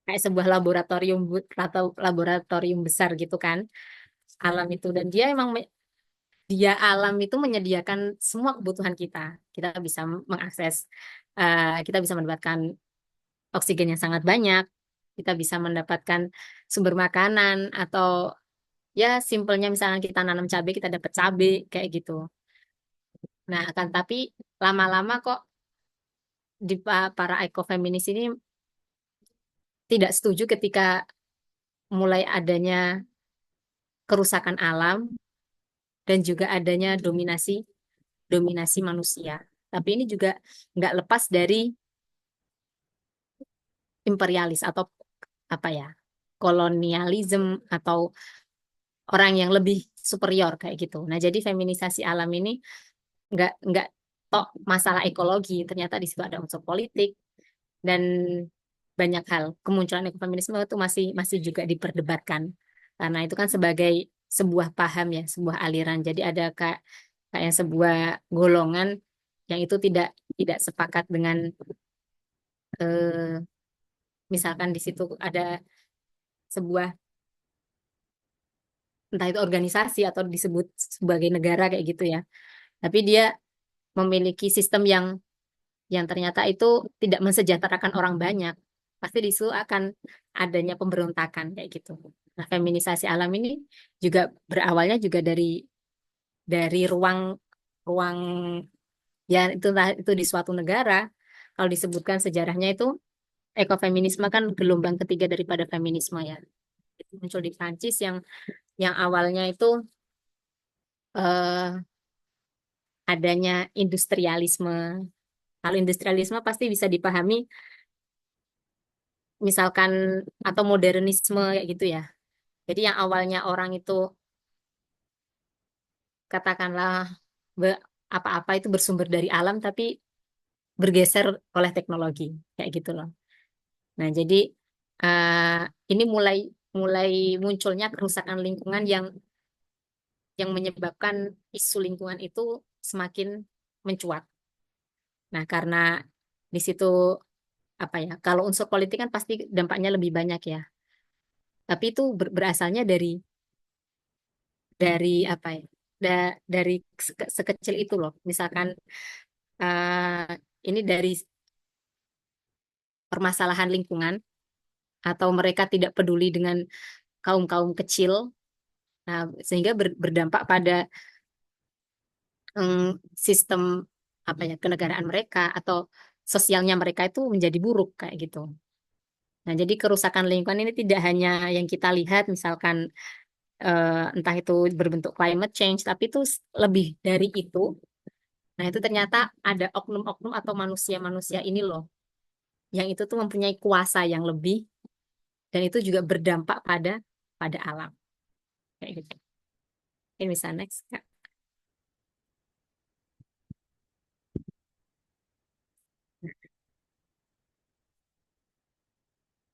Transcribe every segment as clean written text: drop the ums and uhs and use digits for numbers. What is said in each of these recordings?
kayak sebuah laboratorium atau laboratorium besar gitu kan, alam itu. Dan dia emang dia alam itu menyediakan semua kebutuhan kita. Kita bisa mengakses, kita bisa mendapatkan oksigen yang sangat banyak, kita bisa mendapatkan sumber makanan, atau ya simpelnya misalnya kita nanam cabai, kita dapat cabai kayak gitu. Nah, akan tapi lama-lama kok di para ekofeminis ini tidak setuju ketika mulai adanya kerusakan alam dan juga adanya dominasi dominasi manusia. Tapi ini juga nggak lepas dari imperialis atau apa ya, kolonialisme atau orang yang lebih superior kayak gitu. Nah, jadi feminisasi alam ini nggak tok masalah ekologi, ternyata di situ ada unsur politik dan banyak hal. Kemunculan ekofeminisme itu masih masih juga diperdebatkan karena itu kan sebagai sebuah paham ya, sebuah aliran. Jadi ada kayak sebuah golongan yang itu tidak sepakat dengan, eh, misalkan di situ ada sebuah, entah itu organisasi atau disebut sebagai negara kayak gitu ya. Tapi dia memiliki sistem yang ternyata itu tidak mensejahterakan orang banyak. Pasti di situ akan adanya pemberontakan kayak gitu. Nah, feminisasi alam ini juga berawalnya juga dari ruang ruang ya itu di suatu negara. Kalau disebutkan sejarahnya itu ekofeminisme kan gelombang ketiga daripada feminisme ya. Itu muncul di Prancis yang awalnya itu, eh, adanya industrialisme. Kalau industrialisme pasti bisa dipahami misalkan, atau modernisme kayak gitu ya. Jadi yang awalnya orang itu katakanlah be- apa-apa itu bersumber dari alam tapi bergeser oleh teknologi kayak gitu loh. Nah, jadi, eh, ini mulai mulai munculnya kerusakan lingkungan yang menyebabkan isu lingkungan itu semakin mencuat. Nah, karena di situ apa ya? Kalau unsur politik kan pasti dampaknya lebih banyak ya. Tapi itu berasalnya dari apa ya? Dari sekecil itu loh. Misalkan, ini dari permasalahan lingkungan atau mereka tidak peduli dengan kaum-kaum kecil. Nah, sehingga berdampak pada, mm, sistem apa ya, kenegaraan mereka atau sosialnya mereka itu menjadi buruk kayak gitu. Nah, jadi kerusakan lingkungan ini tidak hanya yang kita lihat, misalkan, entah itu berbentuk climate change, tapi itu lebih dari itu. Nah, itu ternyata ada oknum-oknum atau manusia-manusia ini loh, yang itu tuh mempunyai kuasa yang lebih, dan itu juga berdampak pada alam. Kayak gitu. Ini bisa next, Kak.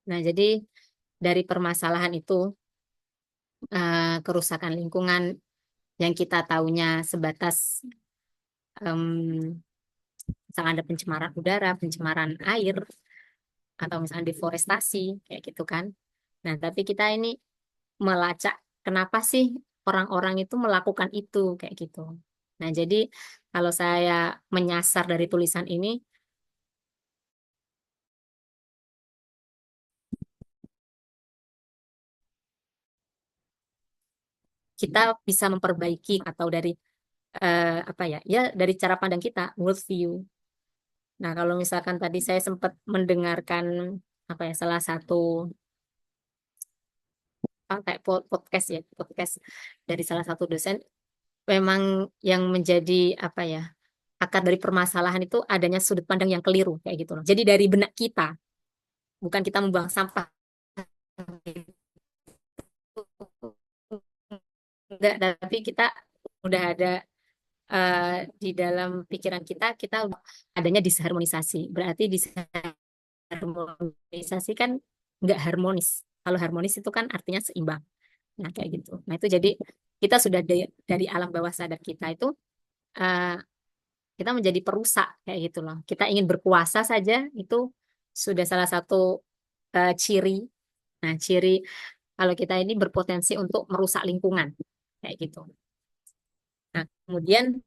Nah, jadi dari permasalahan itu, kerusakan lingkungan yang kita taunya sebatas, em, misalnya ada pencemaran udara, pencemaran air, atau misalnya deforestasi, kayak gitu kan. Nah, tapi kita ini melacak kenapa sih orang-orang itu melakukan itu, kayak gitu. Nah, jadi kalau saya menyasar dari tulisan ini, kita bisa memperbaiki atau dari, apa ya, ya dari cara pandang kita, worldview. Nah, kalau misalkan tadi saya sempat mendengarkan apa ya, salah satu, kayak podcast ya, podcast dari salah satu dosen, memang yang menjadi apa ya, akar dari permasalahan itu adanya sudut pandang yang keliru kayak gitu loh. Jadi dari benak kita, bukan kita membuang sampah. Enggak, tapi kita udah ada, eh, di dalam pikiran kita, kita udah adanya disharmonisasi. Berarti disharmonisasi kan nggak harmonis. Kalau harmonis itu kan artinya seimbang. Nah, kayak gitu. Nah, itu jadi kita sudah dari alam bawah sadar kita itu, eh, kita menjadi perusak kayak gitu loh. Kita ingin berkuasa saja itu sudah salah satu ciri. Nah, ciri kalau kita ini berpotensi untuk merusak lingkungan kayak gitu. Nah, kemudian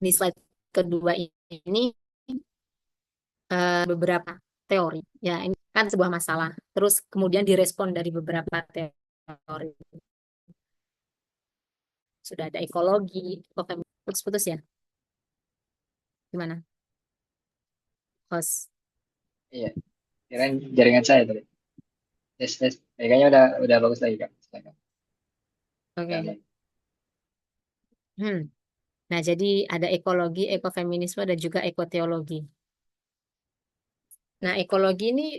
di slide kedua ini beberapa teori. Ya, ini kan sebuah masalah. Terus kemudian direspon dari beberapa teori. Sudah ada ekologi, putus-putus ya. Gimana, host? Iya, kirain jaringan saya tadi. Tes tes. Kayaknya udah bagus lagi Kak. Silakan. Oke. Jalan. Hmm. Nah, jadi ada ekologi, ekofeminisme, dan juga ekoteologi. Nah, ekologi ini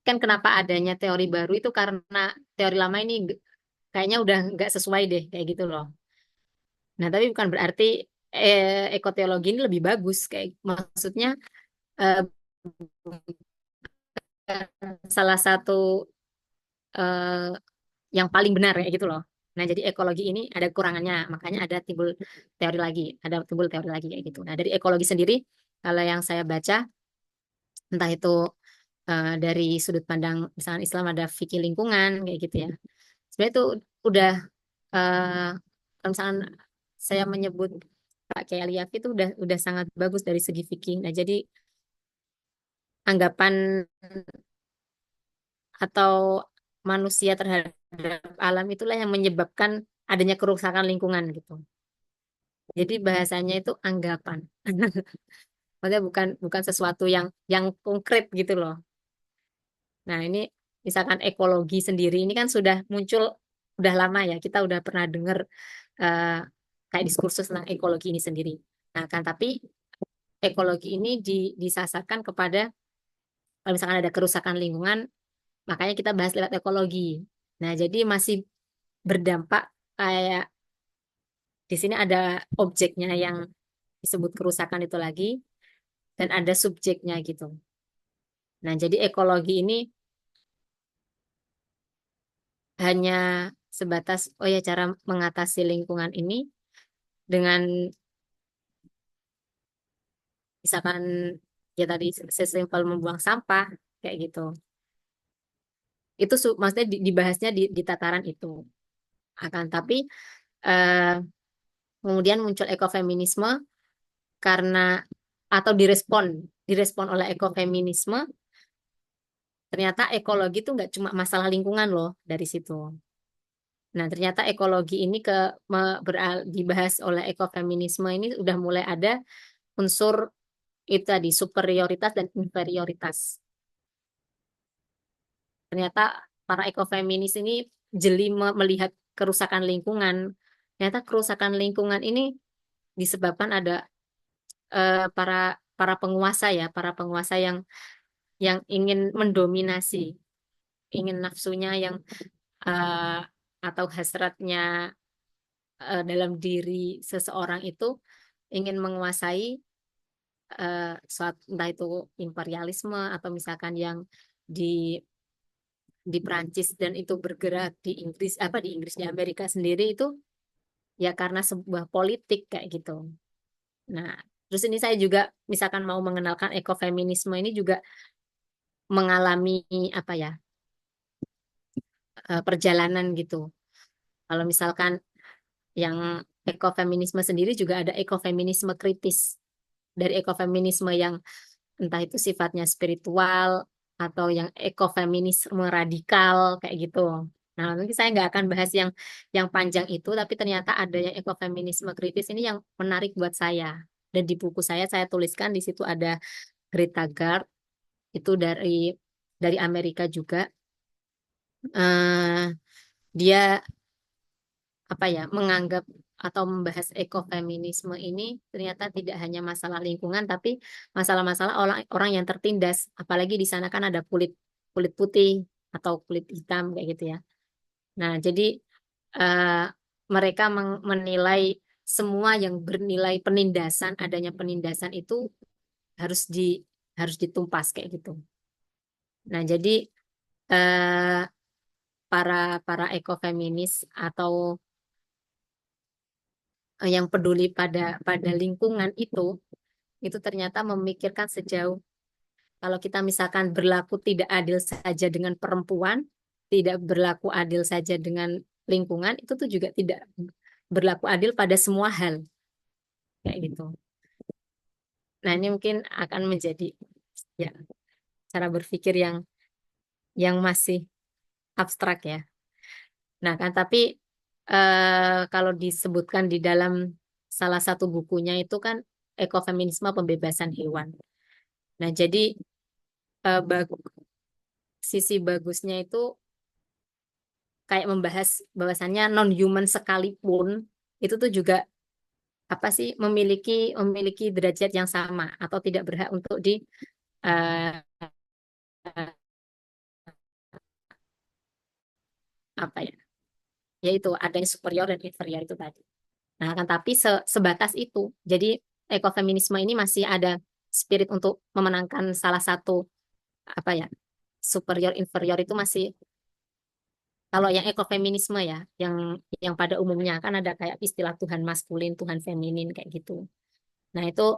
kan kenapa adanya teori baru itu karena teori lama ini kayaknya udah nggak sesuai deh, kayak gitu loh. Nah, tapi bukan berarti ekoteologi ini lebih bagus, kayak maksudnya eh, salah satu eh, yang paling benar kayak gitu loh. Nah, jadi ekologi ini ada kekurangannya, makanya ada timbul teori lagi kayak gitu. Nah, dari ekologi sendiri, kalau yang saya baca, entah itu dari sudut pandang misalnya Islam ada fikih lingkungan kayak gitu ya. Sebenarnya itu udah kalau misalkan saya menyebut Pak Kiai Aliafi itu udah sangat bagus dari segi fikih. Nah, jadi anggapan atau manusia terhadap alam itulah yang menyebabkan adanya kerusakan lingkungan gitu. Jadi bahasanya itu anggapan. Maksudnya bukan bukan sesuatu yang konkret gitu loh. Nah, ini misalkan ekologi sendiri ini kan sudah muncul udah lama ya. Kita udah pernah dengar eh, kayak diskursus tentang ekologi ini sendiri. Nah, kan tapi ekologi ini disasarkan kepada kalau misalkan ada kerusakan lingkungan, makanya kita bahas lewat ekologi. Nah, jadi masih berdampak kayak di sini ada objeknya yang disebut kerusakan itu lagi dan ada subjeknya gitu. Nah, jadi ekologi ini hanya sebatas oh ya cara mengatasi lingkungan ini dengan misalkan ya tadi sesimpel membuang sampah kayak gitu. Itu maksudnya dibahasnya di tataran itu. Akan tapi eh, kemudian muncul ekofeminisme karena atau direspon oleh ekofeminisme, ternyata ekologi itu nggak cuma masalah lingkungan loh dari situ. Nah, ternyata ekologi ini dibahas oleh ekofeminisme ini udah mulai ada unsur itu tadi superioritas dan inferioritas. Ternyata para ekofeminis ini jeli melihat kerusakan lingkungan. Ternyata kerusakan lingkungan ini disebabkan ada para para penguasa ya, para penguasa yang ingin mendominasi, ingin nafsunya yang eh, atau hasratnya dalam diri seseorang itu ingin menguasai suatu entah itu imperialisme atau misalkan yang di di Prancis dan itu bergerak di Inggris di Amerika sendiri itu ya karena sebuah politik kayak gitu. Nah, terus ini saya juga misalkan mau mengenalkan ekofeminisme ini juga mengalami apa ya perjalanan gitu. Kalau misalkan yang ekofeminisme sendiri juga ada ekofeminisme kritis. Dari ekofeminisme yang entah itu sifatnya spiritual atau yang ekofeminisme radikal kayak gitu. Nah, nanti saya nggak akan bahas yang panjang itu, tapi ternyata ada yang ekofeminisme kritis ini yang menarik buat saya. Dan di buku saya tuliskan di situ ada Greta Gard itu dari Amerika juga. eh Dia apa ya menganggap atau membahas ekofeminisme ini ternyata tidak hanya masalah lingkungan tapi masalah-masalah orang orang yang tertindas apalagi di sana kan ada kulit kulit putih atau kulit hitam kayak gitu ya. Nah, jadi eh, mereka menilai semua yang bernilai penindasan adanya penindasan itu harus harus ditumpas kayak gitu. Nah, jadi eh, para para ekofeminis atau yang peduli pada lingkungan itu ternyata memikirkan sejauh kalau kita misalkan berlaku tidak adil saja dengan perempuan, tidak berlaku adil saja dengan lingkungan, itu tuh juga tidak berlaku adil pada semua hal kayak gitu. Nah, ini mungkin akan menjadi ya cara berpikir yang masih abstrak ya. Nah, kan tapi kalau disebutkan di dalam salah satu bukunya itu kan ekofeminisme pembebasan hewan. Nah, jadi eh, bag- sisi bagusnya itu kayak membahas bahwasannya non-human sekalipun itu tuh juga apa sih memiliki derajat yang sama atau tidak berhak untuk di eh, apa ya, yaitu adanya superior dan inferior itu tadi. Nah, kan tapi sebatas itu. Jadi ekofeminisme ini masih ada spirit untuk memenangkan salah satu apa ya, superior inferior itu masih kalau yang ekofeminisme ya, yang pada umumnya kan ada kayak istilah Tuhan maskulin, Tuhan feminin kayak gitu. Nah, itu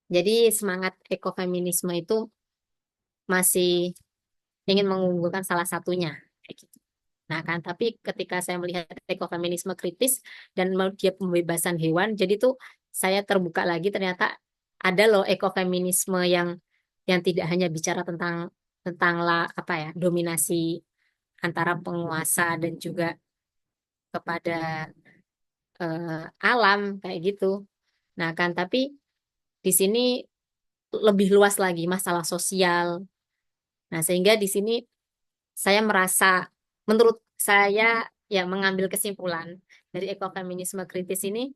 jadi semangat ekofeminisme itu masih ingin mengunggulkan salah satunya kayak gitu. Nah, kan tapi ketika saya melihat ekofeminisme kritis dan dia pembebasan hewan, jadi tuh saya terbuka lagi ternyata ada loh ekofeminisme yang tidak hanya bicara tentang lah apa ya, dominasi antara penguasa dan juga kepada alam kayak gitu. Nah, kan tapi di sini lebih luas lagi masalah sosial. Nah, sehingga di sini saya merasa, menurut saya ya mengambil kesimpulan dari ekofeminisme kritis ini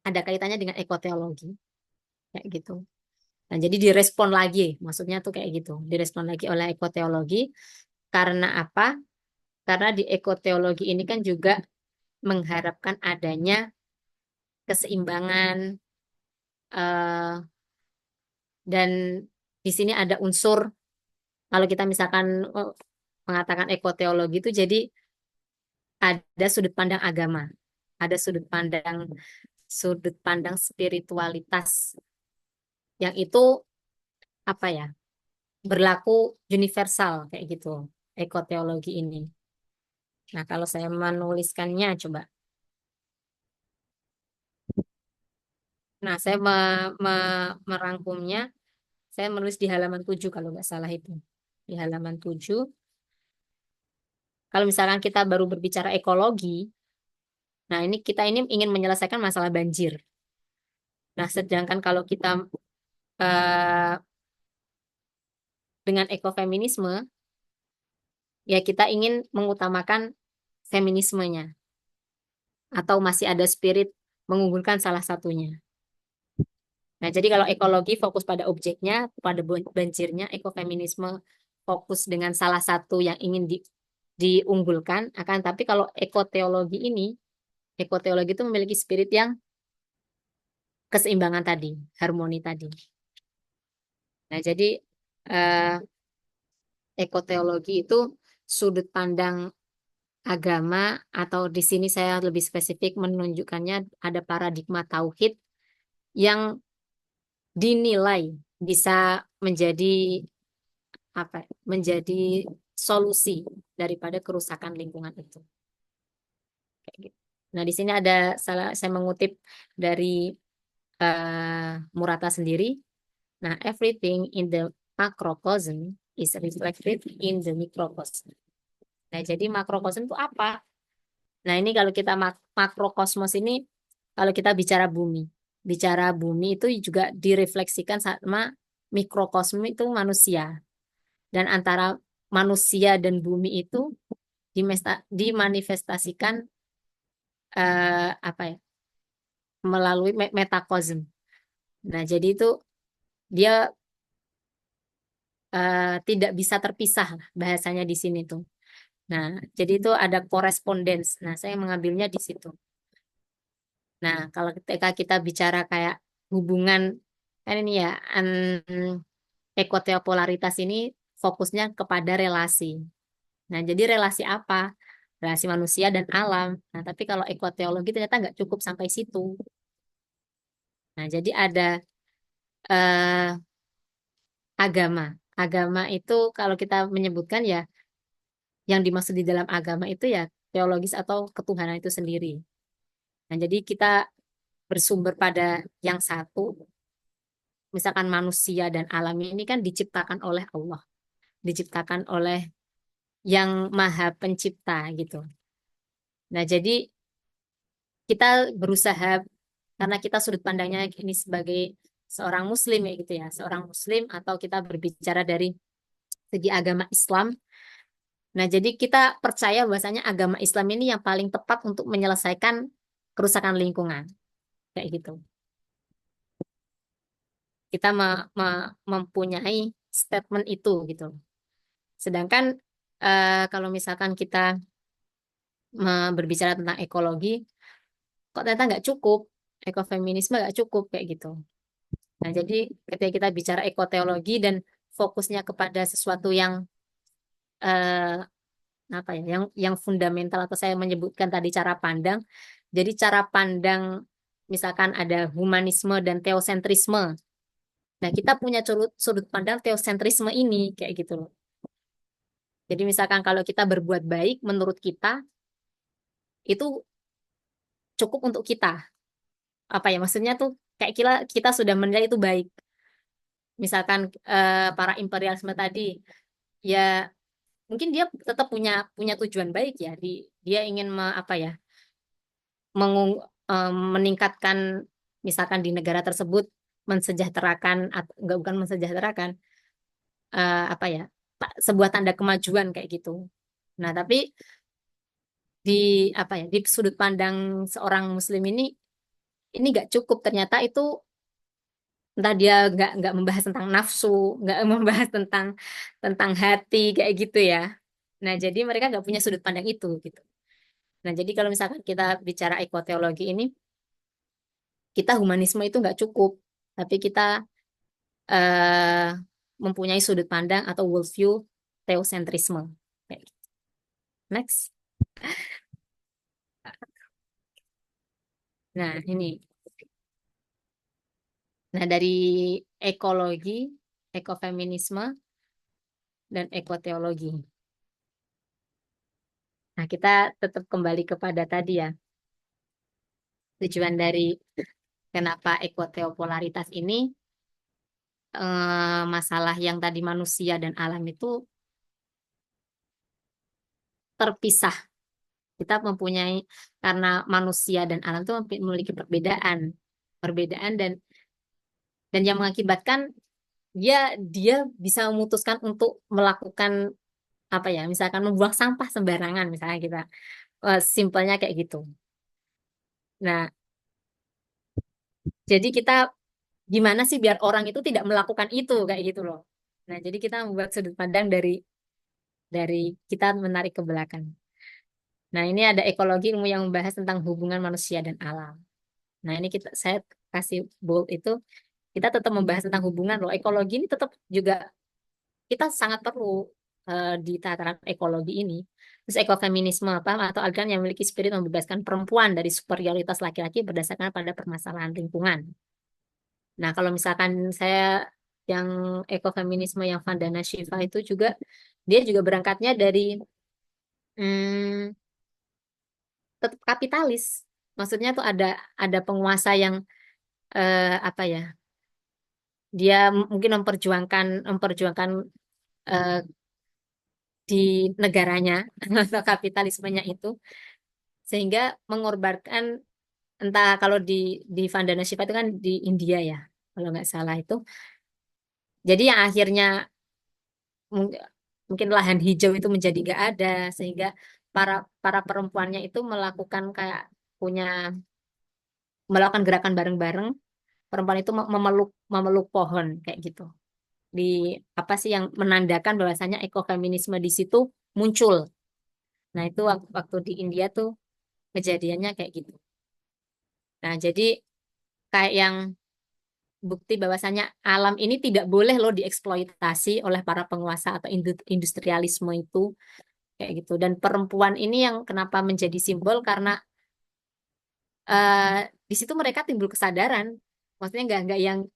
ada kaitannya dengan ekoteologi kayak gitu. Nah, jadi direspon lagi, maksudnya tuh kayak gitu, direspon lagi oleh ekoteologi karena apa? Karena di ekoteologi ini kan juga mengharapkan adanya keseimbangan eh, dan di sini ada unsur kalau kita misalkan mengatakan ekoteologi itu jadi ada sudut pandang agama, ada sudut pandang spiritualitas yang itu apa ya berlaku universal kayak gitu ekoteologi ini. Nah, kalau saya menuliskannya coba. Nah, saya merangkumnya, saya menulis di halaman 7 kalau nggak salah itu. Di halaman 7 kalau misalkan kita baru berbicara ekologi, nah ini ingin menyelesaikan masalah banjir. Nah, sedangkan kalau kita eh, dengan ekofeminisme, ya kita ingin mengutamakan feminismenya atau masih ada spirit mengunggulkan salah satunya. Nah, jadi kalau ekologi fokus pada objeknya, pada banjirnya, ekofeminisme fokus dengan salah satu yang ingin diunggulkan. Akan tapi kalau ekoteologi itu memiliki spirit yang keseimbangan tadi, harmoni tadi. Nah, jadi eh, ekoteologi itu sudut pandang agama atau di sini saya lebih spesifik menunjukkannya ada paradigma tauhid yang dinilai bisa menjadi apa menjadi solusi daripada kerusakan lingkungan itu. Kayak gitu. Nah, di sini ada saya mengutip dari Murata sendiri. Nah, everything in the macrocosm is reflected in the microcosm. Nah, jadi makrokosm itu apa? Nah, ini kalau kita makrokosmos ini kalau kita bicara bumi itu juga direfleksikan sama mikrokosm itu manusia. Dan antara manusia dan bumi itu dimanifestasikan apa ya melalui metakosm. Nah, jadi itu dia tidak bisa terpisah lah bahasanya di sini tuh. Nah, jadi itu ada korespondens. Nah, saya mengambilnya di situ. Nah, kalau ketika kita bicara kayak hubungan kan ini ya ekoteopolaritas ini fokusnya kepada relasi. Nah, jadi relasi apa? relasi manusia dan alam. Nah, tapi kalau ekoteologi ternyata nggak cukup sampai situ. Nah, jadi ada eh, agama. Agama itu kalau kita menyebutkan ya, yang dimaksud di dalam agama itu ya teologis atau ketuhanan itu sendiri. Nah, jadi kita bersumber pada yang satu, misalkan manusia dan alam ini kan diciptakan oleh Allah, diciptakan oleh yang Maha Pencipta gitu. Nah, jadi kita berusaha karena kita sudut pandangnya ini sebagai seorang muslim ya gitu ya, seorang muslim atau kita berbicara dari segi agama Islam. Nah, jadi kita percaya bahwasanya agama Islam ini yang paling tepat untuk menyelesaikan kerusakan lingkungan kayak gitu. Kita mempunyai statement itu gitu. Sedangkan kalau misalkan kita berbicara tentang ekologi, kok ternyata nggak cukup, ekofeminisme nggak cukup kayak gitu. Nah, jadi ketika kita bicara ekoteologi dan fokusnya kepada sesuatu yang eh, apa ya, yang fundamental atau saya menyebutkan tadi cara pandang. Jadi cara pandang misalkan ada humanisme dan teosentrisme. Nah, kita punya sudut pandang teosentrisme ini kayak gitu loh. Jadi misalkan kalau kita berbuat baik menurut kita itu cukup untuk kita. Apa ya maksudnya tuh kayak kita sudah menilai itu baik. Misalkan para imperialisme tadi ya mungkin dia tetap punya punya tujuan baik ya. Dia ingin apa ya meningkatkan misalkan di negara tersebut mensejahterakan atau enggak bukan mensejahterakan apa ya sebuah tanda kemajuan kayak gitu. Nah, tapi di apa ya di sudut pandang seorang muslim ini nggak cukup ternyata itu entah dia nggak membahas tentang nafsu, nggak membahas tentang hati kayak gitu ya. Nah, jadi mereka nggak punya sudut pandang itu gitu. Nah, jadi kalau misalkan kita bicara ekoteologi ini, kita humanisme itu nggak cukup, tapi kita eh, mempunyai sudut pandang atau worldview teosentrisme. Kayak gitu. Next. Nah, ini. Nah, dari ekologi, ekofeminisme, dan ekoteologi. Nah, kita tetap kembali kepada tadi ya, tujuan dari kenapa ekoteopolaritas ini, masalah yang tadi manusia dan alam itu terpisah. Kita mempunyai, karena manusia dan alam itu memiliki perbedaan. Perbedaan dan yang mengakibatkan dia bisa memutuskan untuk melakukan apa ya, misalkan membuang sampah sembarangan, misalnya kita simpelnya kayak gitu. Nah, jadi kita gimana sih biar orang itu tidak melakukan itu kayak gitu loh. Nah, jadi kita membuat sudut pandang dari kita menarik ke belakang. Nah, ini ada ekologi ilmu yang membahas tentang hubungan manusia dan alam. Nah, ini saya kasih bold itu kita tetap membahas tentang hubungan loh. Ekologi ini tetap juga kita sangat perlu di tataran ekologi ini. Terus ekofeminisme apa atau aliran yang memiliki spirit membebaskan perempuan dari superioritas laki-laki berdasarkan pada permasalahan lingkungan. Nah, kalau misalkan saya yang ekofeminisme yang Vandana Shiva itu juga dia juga berangkatnya dari hmm, tetap kapitalis. Maksudnya tuh ada penguasa yang apa ya? Dia mungkin memperjuangkan eh, di negaranya atau kapitalismenya itu sehingga mengorbankan entah kalau di Vandana Shiva itu kan di India ya kalau nggak salah itu. Jadi yang akhirnya mung- mungkin lahan hijau itu menjadi nggak ada sehingga para para perempuannya itu melakukan kayak punya melakukan gerakan bareng-bareng perempuan itu memeluk memeluk pohon kayak gitu di apa sih yang menandakan bahwasanya ekofeminisme di situ muncul. Nah, itu waktu di India tuh kejadiannya kayak gitu. Nah, jadi kayak yang bukti bahwasanya alam ini tidak boleh loh dieksploitasi oleh para penguasa atau industrialisme itu kayak gitu. Dan perempuan ini yang kenapa menjadi simbol karena eh, di situ mereka timbul kesadaran. Maksudnya nggak yang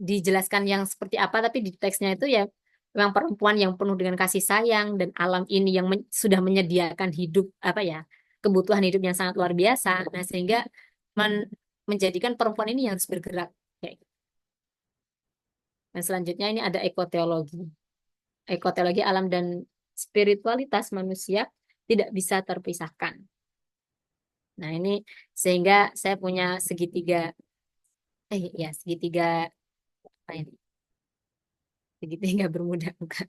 dijelaskan yang seperti apa, tapi di teksnya itu ya memang perempuan yang penuh dengan kasih sayang dan alam ini yang sudah menyediakan hidup apa ya kebutuhan hidup yang sangat luar biasa. Nah sehingga menjadikan perempuan ini yang harus bergerak. Kayak gitu. Dan selanjutnya ini ada ekoteologi. Ekoteologi alam dan spiritualitas manusia tidak bisa terpisahkan. Nah ini sehingga saya punya segitiga, ya segitiga apa ini? Segitiga bermuda bukan?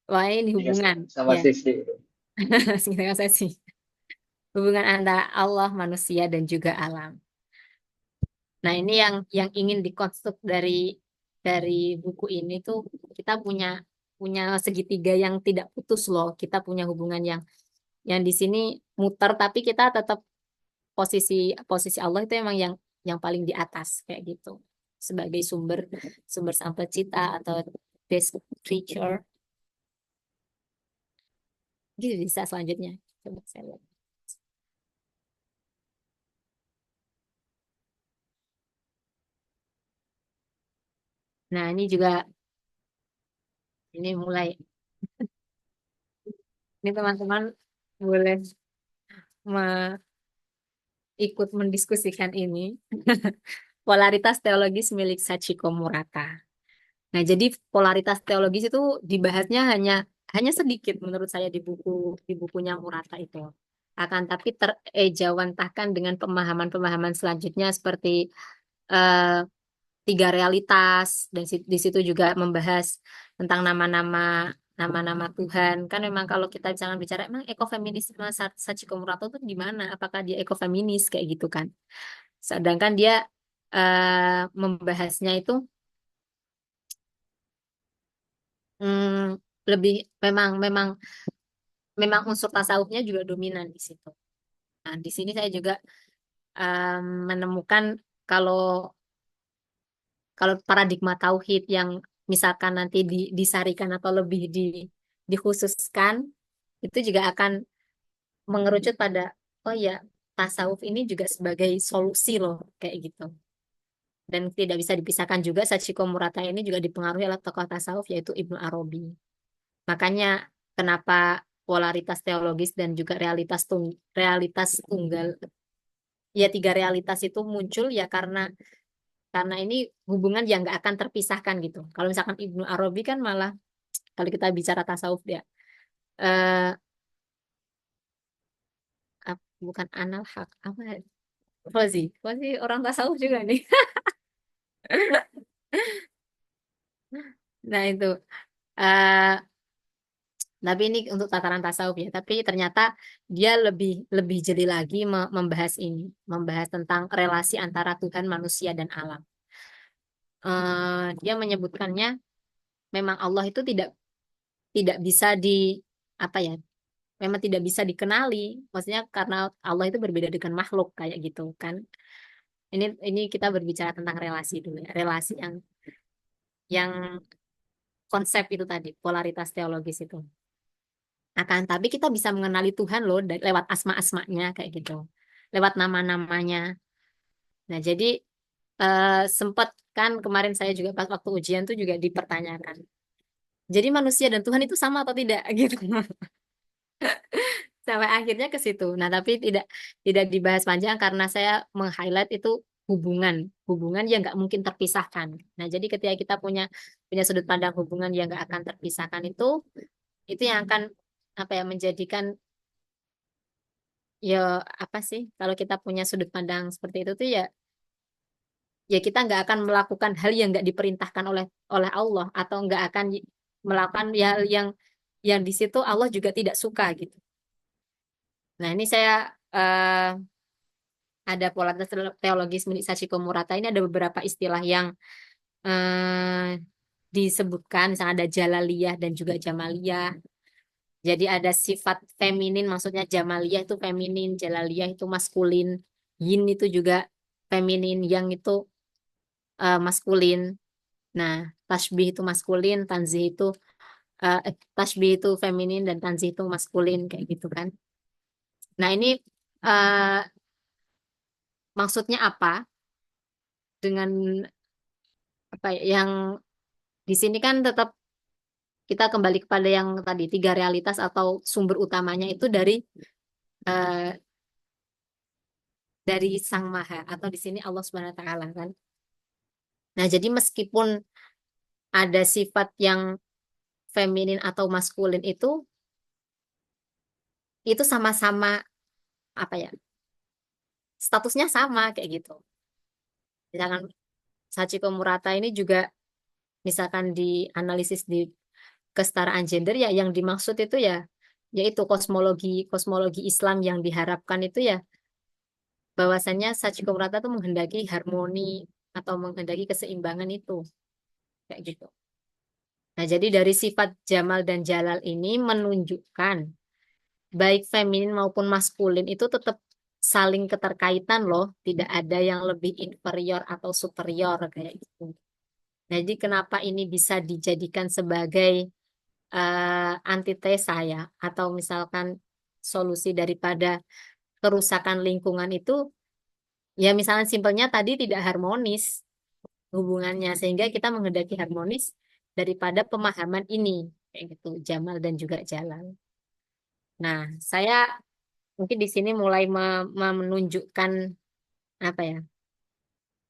Wah ini Tiga hubungan sama ya. sisi. Segitiga saya sih hubungan antara Allah, manusia dan juga alam. Nah ini yang ingin dikonstruk dari buku ini tuh kita punya punya segitiga yang tidak putus loh. Kita punya hubungan yang di sini muter tapi kita tetap posisi posisi Allah itu emang yang paling di atas kayak gitu sebagai sumber sumber sang pencipta atau best creature gitu bisa selanjutnya coba saya lihat. Nah ini juga ini mulai ini teman-teman boleh ikut mendiskusikan ini polaritas teologis milik Sachiko Murata. Nah, jadi polaritas teologis itu dibahasnya hanya hanya sedikit menurut saya di bukunya Murata itu. Akan tapi terejawantahkan dengan pemahaman-pemahaman selanjutnya seperti eh, tiga realitas dan di situ juga membahas tentang nama-nama Tuhan. Kan memang kalau kita jangan bicara emang ekofeminisme Sachiko Murata itu gimana? Apakah dia ekofeminis kayak gitu kan? Sedangkan dia membahasnya itu Hmm, lebih memang memang memang unsur tasawufnya juga dominan di situ. Nah, di sini saya juga menemukan kalau kalau paradigma tauhid yang misalkan nanti disarikan atau lebih dikhususkan itu juga akan mengerucut pada oh ya tasawuf ini juga sebagai solusi loh kayak gitu. Dan tidak bisa dipisahkan juga Sachiko Murata ini juga dipengaruhi oleh tokoh tasawuf yaitu Ibnu Arabi. Makanya kenapa polaritas teologis dan juga realitas tunggal ya tiga realitas itu muncul ya karena ini hubungan yang nggak akan terpisahkan gitu. Kalau misalkan Ibnu Arabi kan malah kalau kita bicara tasawuf dia eh bukan anal hak apa ya? Fazi orang tasawuf juga nih. Nah itu eh tapi ini untuk tataran tasawuf ya. Tapi ternyata dia lebih lebih jeli lagi membahas ini, membahas tentang relasi antara Tuhan, manusia dan alam. Dia menyebutkannya memang Allah itu tidak tidak bisa di apa ya? Memang tidak bisa dikenali. Maksudnya karena Allah itu berbeda dengan makhluk kayak gitu kan. Ini kita berbicara tentang relasi dulu ya. Relasi yang konsep itu tadi, polaritas teologis itu. Akan tapi kita bisa mengenali Tuhan loh lewat asma-asmanya kayak gitu. Lewat nama-namanya. Nah, jadi sempat kan kemarin saya juga pas waktu ujian tuh juga dipertanyakan. Jadi manusia dan Tuhan itu sama atau tidak gitu. Sampai akhirnya ke situ. Nah, tapi tidak dibahas panjang karena saya meng-highlight itu hubungan, hubungan yang nggak mungkin terpisahkan. Nah, jadi ketika kita punya punya sudut pandang hubungan yang nggak akan terpisahkan itu yang akan apa ya menjadikan ya apa sih kalau kita punya sudut pandang seperti itu tuh ya kita nggak akan melakukan hal yang nggak diperintahkan oleh oleh Allah atau nggak akan melakukan hal yang di situ Allah juga tidak suka gitu. Nah, ini saya eh, ada polaritas teologis milik Sachiko Murata ini ada beberapa istilah yang eh, disebutkan, misalnya ada Jalaliyah dan juga Jamaliyah. Jadi ada sifat feminin, maksudnya Jamaliyah itu feminin, Jalaliyah itu maskulin, Yin itu juga feminin, Yang itu maskulin. Nah, tasbih itu maskulin, tanzih itu Tasbih itu feminin dan tanzih itu maskulin kayak gitu kan. Nah, ini eh, maksudnya apa dengan apa ya, yang di sini kan tetap kita kembali kepada yang tadi tiga realitas atau sumber utamanya itu eh, dari Sang Maha atau di sini Allah Subhanahu wa taala kan. Nah, jadi meskipun ada sifat yang feminin atau maskulin itu sama-sama apa ya? Statusnya sama kayak gitu. Misalkan Sachiko Murata ini juga misalkan dianalisis di kesetaraan gender ya yang dimaksud itu ya yaitu kosmologi kosmologi Islam yang diharapkan itu ya bahwasannya Sachiko Murata tuh menghendaki harmoni atau menghendaki keseimbangan itu kayak gitu. Nah, jadi dari sifat Jamal dan Jalal ini menunjukkan baik feminin maupun maskulin itu tetap saling keterkaitan loh, tidak ada yang lebih inferior atau superior kayak gitu. Nah, jadi kenapa ini bisa dijadikan sebagai antitesa ya, atau misalkan solusi daripada kerusakan lingkungan itu, ya misalnya simpelnya tadi tidak harmonis hubungannya, sehingga kita menghendaki harmonis daripada pemahaman ini, kayak gitu, Jamal dan juga Jalal. Nah, saya mungkin di sini mulai menunjukkan apa ya,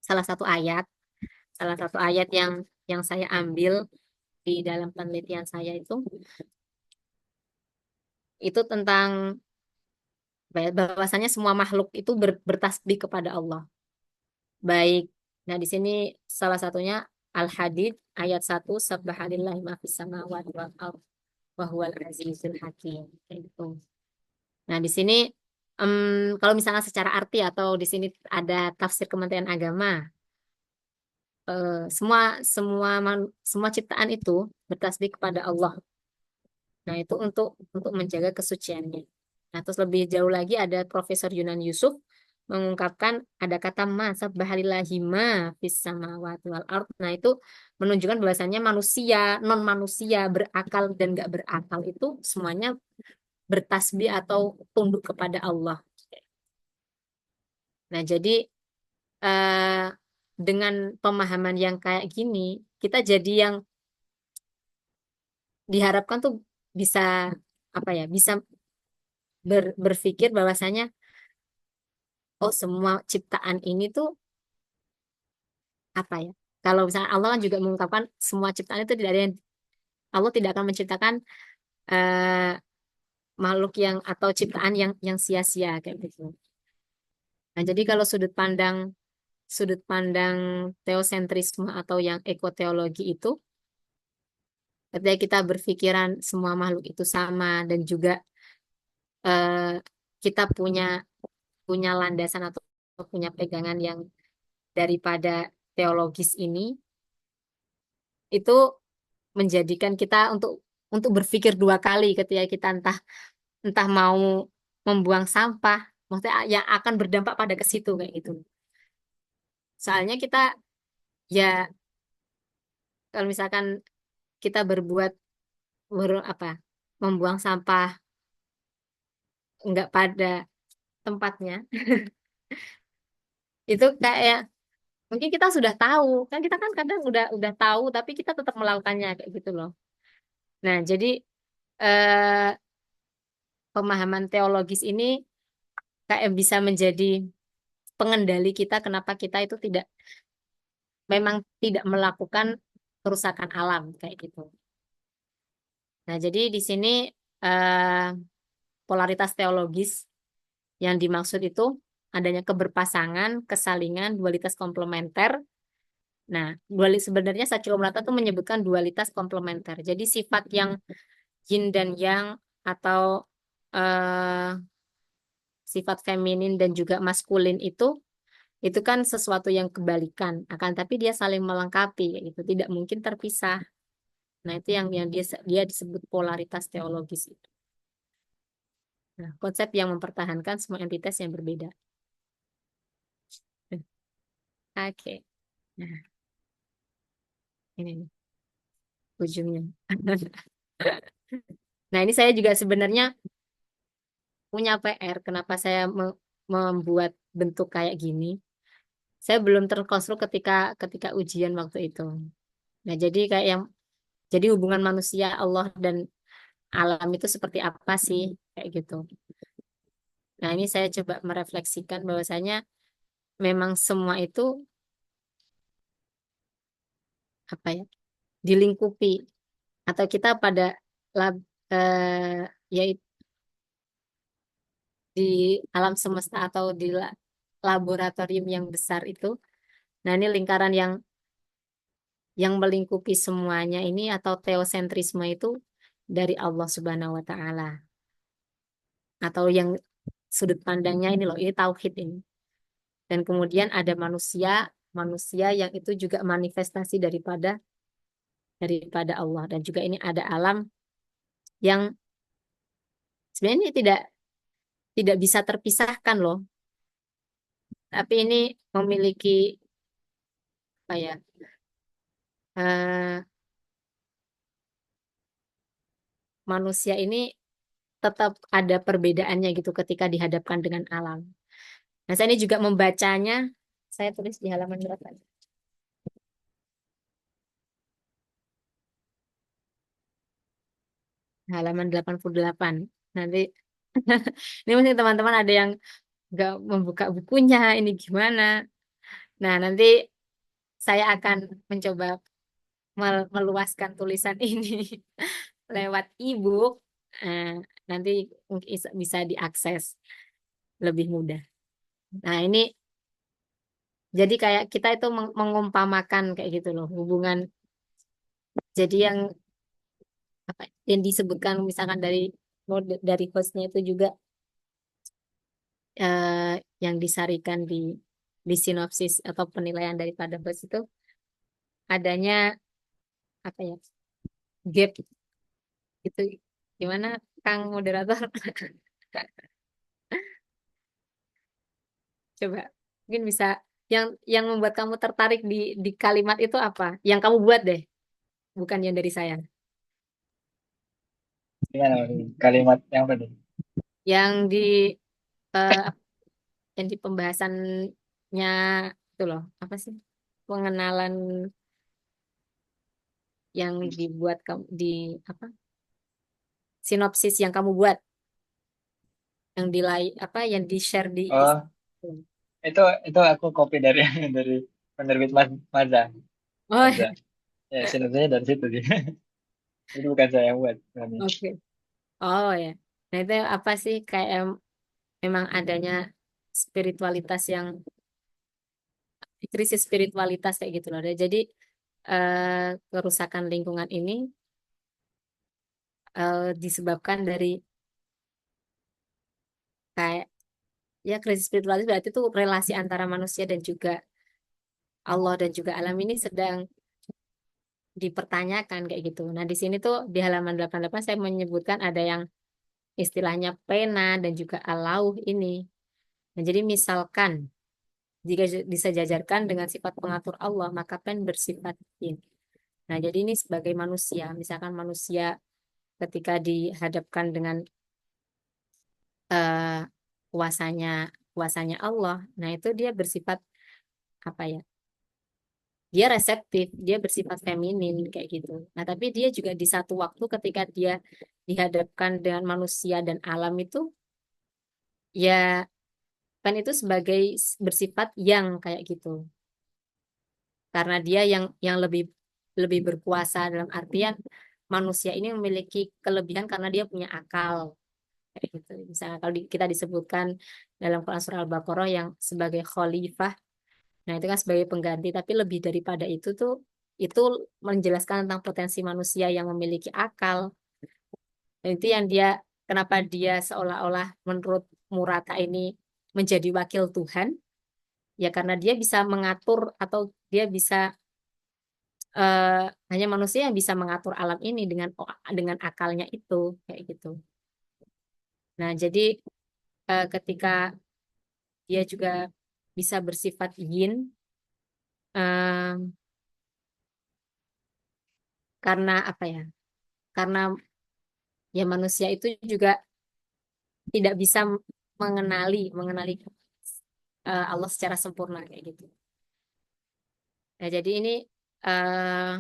salah satu ayat yang saya ambil di dalam penelitian saya itu tentang bahwasanya semua makhluk itu bertasbih kepada Allah. Baik. Nah, di sini salah satunya Al-Hadid ayat 1 Subhanallahi ma fis samawati wal ardh wa huwal azizul hakim. Kayak gitu. Nah, di sini kalau misalnya secara arti atau di sini ada tafsir Kementerian Agama, semua semua semua ciptaan itu bertasbih kepada Allah. Nah, itu untuk menjaga kesuciannya. Nah, terus lebih jauh lagi ada Profesor Yunan Yusuf mengungkapkan ada kata ma sabbahalillahi ma fis samawati wal ard. Nah, itu menunjukkan bahwasannya manusia, non manusia, berakal dan nggak berakal itu semuanya bertasbih atau tunduk kepada Allah. Nah, jadi eh, dengan pemahaman yang kayak gini, kita jadi yang diharapkan tuh bisa apa ya, bisa berpikir bahwasanya oh semua ciptaan ini tuh apa ya? Kalau misalnya Allah kan juga mengungkapkan semua ciptaan itu tidak ada yang Allah tidak akan menciptakan eh, makhluk yang atau ciptaan yang sia-sia kayak gitu. Nah, jadi kalau sudut pandang teosentrisme atau yang ekoteologi itu ketika kita berpikiran semua makhluk itu sama dan juga eh, kita punya punya landasan atau punya pegangan yang daripada teologis ini itu menjadikan kita untuk berpikir dua kali ketika kita entah entah mau membuang sampah, maksudnya yang akan berdampak pada ke situ kayak gitu. Soalnya kita ya kalau misalkan kita apa membuang sampah nggak pada tempatnya, itu kayak mungkin kita sudah tahu kan kita kan kadang udah tahu tapi kita tetap melakukannya kayak gitu loh. Nah, jadi eh, pemahaman teologis ini kayak bisa menjadi pengendali kita kenapa kita itu memang tidak melakukan kerusakan alam kayak gitu. Nah, jadi di sini eh, polaritas teologis yang dimaksud itu adanya keberpasangan, kesalingan, dualitas komplementer. Nah, sebenarnya Sachiko Murata tuh menyebutkan dualitas komplementer. Jadi sifat yang yin dan yang atau eh, sifat feminin dan juga maskulin itu kan sesuatu yang kebalikan. Akan tapi dia saling melengkapi, itu tidak mungkin terpisah. Nah, itu yang dia disebut polaritas teologis itu. Nah, konsep yang mempertahankan semua entitas yang berbeda. Oke. Nah, ini nih ujungnya. Nah, ini saya juga sebenarnya punya PR. Kenapa saya membuat bentuk kayak gini? Saya belum terkonstruk ketika ketika ujian waktu itu. Nah, jadi kayak yang jadi hubungan manusia Allah dan alam itu seperti apa sih kayak gitu. Nah, ini saya coba merefleksikan bahwasanya memang semua itu apa ya? Dilingkupi atau kita pada lab, yaitu di alam semesta atau di laboratorium yang besar itu. Nah, ini lingkaran yang melingkupi semuanya ini atau teosentrisme itu dari Allah Subhanahu wa taala. Atau yang sudut pandangnya ini loh, ini tauhid ini. Dan kemudian ada manusia, manusia yang itu juga manifestasi daripada Allah dan juga ini ada alam yang sebenarnya ini tidak bisa terpisahkan loh. Tapi ini memiliki apa ya? eh, Manusia ini tetap ada perbedaannya gitu ketika dihadapkan dengan alam. Nah, saya ini juga membacanya, saya tulis di halaman berapa? Halaman 88. Nanti ini mungkin teman-teman ada yang nggak membuka bukunya, ini gimana? Nah, nanti saya akan mencoba meluaskan tulisan ini lewat e-book. Eh, Nanti mungkin bisa diakses lebih mudah. Nah, ini jadi kayak kita itu mengumpamakan kayak gitu loh hubungan. Jadi yang apa yang disebutkan misalkan dari hostnya itu juga eh, yang disarikan di sinopsis atau penilaian daripada host itu adanya apa ya gap gitu gimana Kang moderator. Coba mungkin bisa yang membuat kamu tertarik di kalimat itu apa yang kamu buat deh bukan yang dari saya Gimana kalimat yang tadi? yang eh, yang di pembahasannya itu loh apa sih pengenalan yang dibuat kamu di apa sinopsis yang kamu buat yang apa yang di share di Oh, itu itu aku copy dari dari penerbit Mazda. oh Mazda. Ya, sinopsisnya dari situ sih. Itu bukan saya yang buat. Sebenarnya. oke oh ya nah itu apa sih kayak memang adanya spiritualitas yang krisis spiritualitas kayak gitu loh jadi kerusakan lingkungan ini disebabkan dari kayak ya krisis spiritualitas berarti itu relasi antara manusia dan juga Allah dan juga alam ini sedang dipertanyakan kayak gitu. Nah, di sini tuh di halaman 88 saya menyebutkan ada yang istilahnya pena dan juga alauh ini. Nah, jadi misalkan jika disejajarkan dengan sifat pengatur Allah, maka pen bersifat yin. Nah, jadi ini sebagai manusia, misalkan manusia ketika dihadapkan dengan eh, kuasanya kuasanya Allah, nah itu dia bersifat apa ya? Dia reseptif, dia bersifat feminin kayak gitu. Nah, tapi dia juga di satu waktu ketika dia dihadapkan dengan manusia dan alam itu, ya kan itu sebagai bersifat yang kayak gitu. Karena dia yang lebih berkuasa dalam artian manusia ini memiliki kelebihan karena dia punya akal kayak gitu. Misalnya kalau kita disebutkan dalam Quran surah Al-Baqarah yang sebagai khalifah. Nah, itu kan sebagai pengganti, tapi lebih daripada itu menjelaskan tentang potensi manusia yang memiliki akal. Dan itu yang kenapa dia seolah-olah menurut Murata ini menjadi wakil Tuhan, ya karena dia bisa mengatur atau dia bisa eh, hanya manusia yang bisa mengatur alam ini dengan akalnya itu, kayak gitu. Nah, jadi ketika dia juga bisa bersifat yin, eh, karena apa ya? karena ya manusia itu juga tidak bisa mengenali Allah secara sempurna kayak gitu. Nah, jadi ini eh,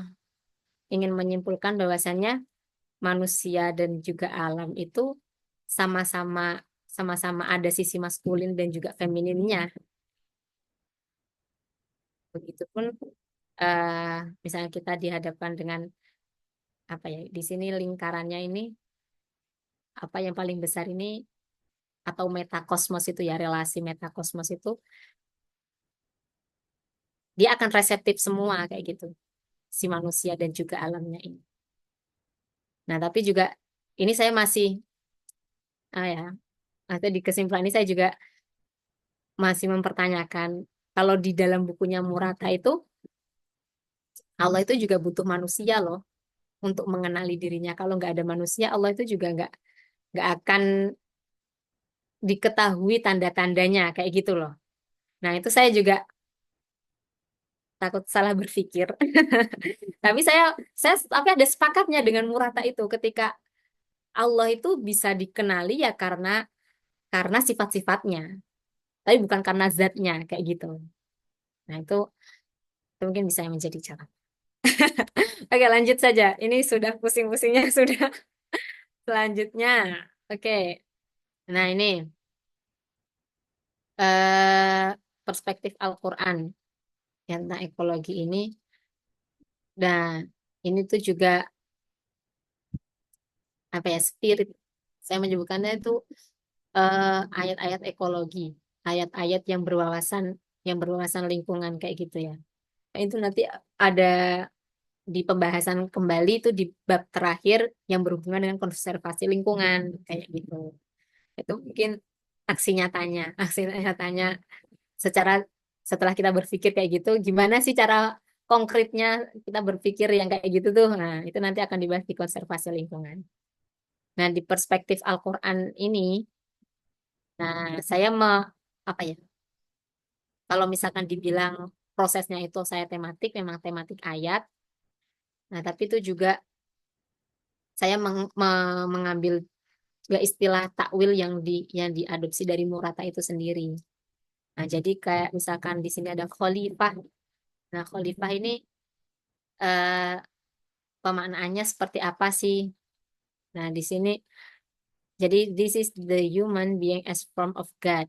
ingin menyimpulkan bahwasannya manusia dan juga alam itu sama-sama sama-sama ada sisi maskulin dan juga femininnya. Begitupun eh, misalnya kita dihadapkan dengan apa ya, di sini lingkarannya ini apa yang paling besar ini atau metakosmos itu ya, relasi metakosmos itu dia akan reseptif semua kayak gitu, si manusia dan juga alamnya ini. Nah, tapi juga ini saya masih ya, atau di kesimpulan ini saya juga masih mempertanyakan kalau di dalam bukunya Murata itu Allah itu juga butuh manusia loh untuk mengenali dirinya. Kalau nggak ada manusia, Allah itu juga nggak akan diketahui tanda-tandanya kayak gitu loh. Nah, itu saya juga takut salah berpikir. Tapi tapi ada sepakatnya dengan Murata itu ketika Allah itu bisa dikenali ya karena sifat-sifatnya, tapi bukan karena zatnya kayak gitu. Nah, itu mungkin bisa menjadi cara. Oke, lanjut saja. Ini sudah pusing-pusingnya sudah. Selanjutnya, oke. Nah, ini perspektif Al-Quran yang tentang ekologi ini. Nah, ini tuh juga apa ya, spirit. Saya menyebutkannya itu ayat-ayat ekologi, ayat-ayat yang berwawasan lingkungan kayak gitu ya. Nah, itu nanti ada di pembahasan kembali itu di bab terakhir yang berhubungan dengan konservasi lingkungan kayak gitu. Itu mungkin aksi nyatanya secara setelah kita berpikir kayak gitu, gimana sih cara konkretnya kita berpikir yang kayak gitu tuh. Nah, itu nanti akan dibahas di konservasi lingkungan. Nah, di perspektif Al-Quran ini, nah saya apa ya? Kalau misalkan dibilang prosesnya itu saya tematik, memang tematik ayat. Nah, tapi itu juga saya mengambil juga istilah takwil yang diadopsi dari Murata itu sendiri. Nah, jadi kayak misalkan di sini ada khalifah. Nah, khalifah ini eh, pemaknaannya seperti apa sih? Nah, di sini jadi this is the human being as form of God.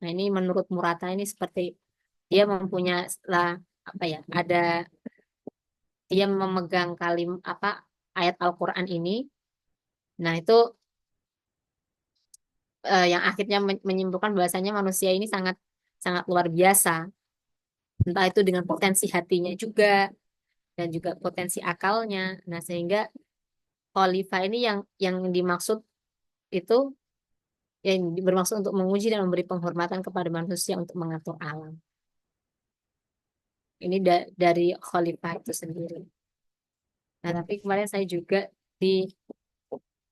Nah, ini menurut Murata ini seperti dia mempunyai lah apa ya? Dia memegang apa ayat Al-Qur'an ini. Nah, itu yang akhirnya menyimpulkan bahwasanya manusia ini sangat sangat luar biasa. Entah itu dengan potensi hatinya juga dan juga potensi akalnya. Nah, sehingga khalifah ini yang dimaksud itu yang bermaksud untuk menguji dan memberi penghormatan kepada manusia untuk mengatur alam. Ini dari khalifah itu sendiri. Nah, tapi kemarin saya juga di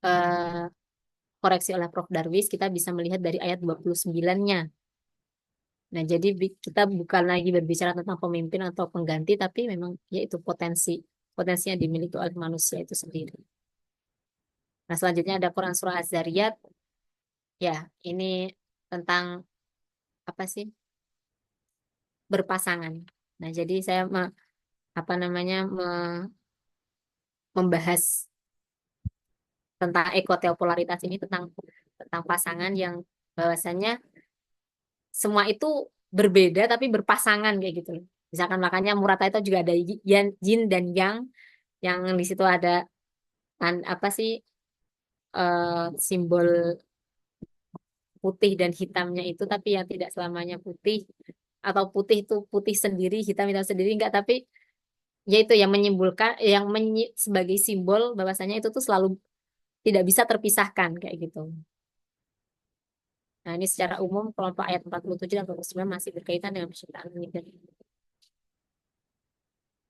eh, koreksi oleh Prof. Darwis, kita bisa melihat dari ayat 29-nya. Nah, jadi kita bukan lagi berbicara tentang pemimpin atau pengganti, tapi memang yaitu potensi yang dimiliki oleh manusia itu sendiri. Nah, selanjutnya ada Quran Surah Az-Zariyat. Ya, ini tentang apa sih? Berpasangan. Nah, jadi saya apa namanya membahas tentang ekotopolaritas ini tentang tentang pasangan yang bahwasannya semua itu berbeda tapi berpasangan kayak gitu loh. Misalkan makanya Murata itu juga ada yin dan yang di situ ada apa sih simbol putih dan hitamnya itu tapi yang tidak selamanya putih atau putih itu putih sendiri, hitam sendiri enggak, tapi yaitu yang menyimpulkan sebagai simbol bahwasanya itu tuh selalu tidak bisa terpisahkan kayak gitu. Nah, ini secara umum kelompok ayat 47 dan 49 masih berkaitan dengan penciptaan langit dan bumi.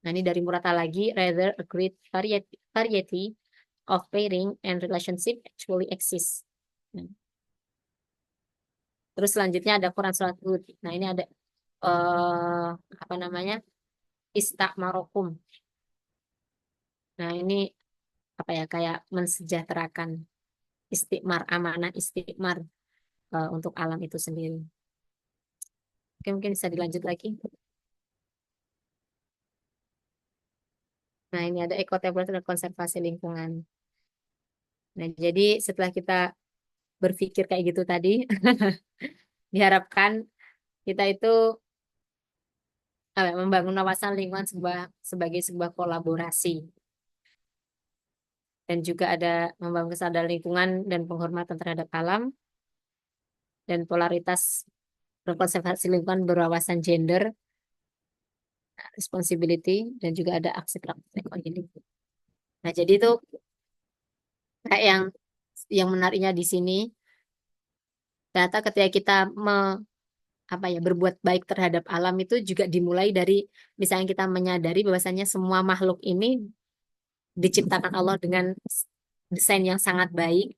Nah, ini dari Murata lagi, rather a great variety of pairing and relationship actually exists. Nah, terus selanjutnya ada Quran surat Hud. Nah, ini ada eh apa namanya? Istakmarokum. Nah, ini apa ya, kayak mensejahterakan istiqmar, amanah istiqmar untuk alam itu sendiri. Oke, mungkin bisa dilanjut lagi. Nah, ini ada ekotable dan konservasi lingkungan. Nah, jadi setelah kita berpikir kayak gitu tadi, diharapkan kita itu membangun wawasan lingkungan sebagai sebuah kolaborasi dan juga ada membangun kesadaran lingkungan dan penghormatan terhadap alam dan polaritas konservasi lingkungan berwawasan gender, responsibility dan juga ada aksi praktik ekonomi. Nah, jadi itu kayak yang menariknya di sini, ternyata ketika kita apa ya, berbuat baik terhadap alam itu juga dimulai dari misalnya kita menyadari bahwasannya semua makhluk ini diciptakan Allah dengan desain yang sangat baik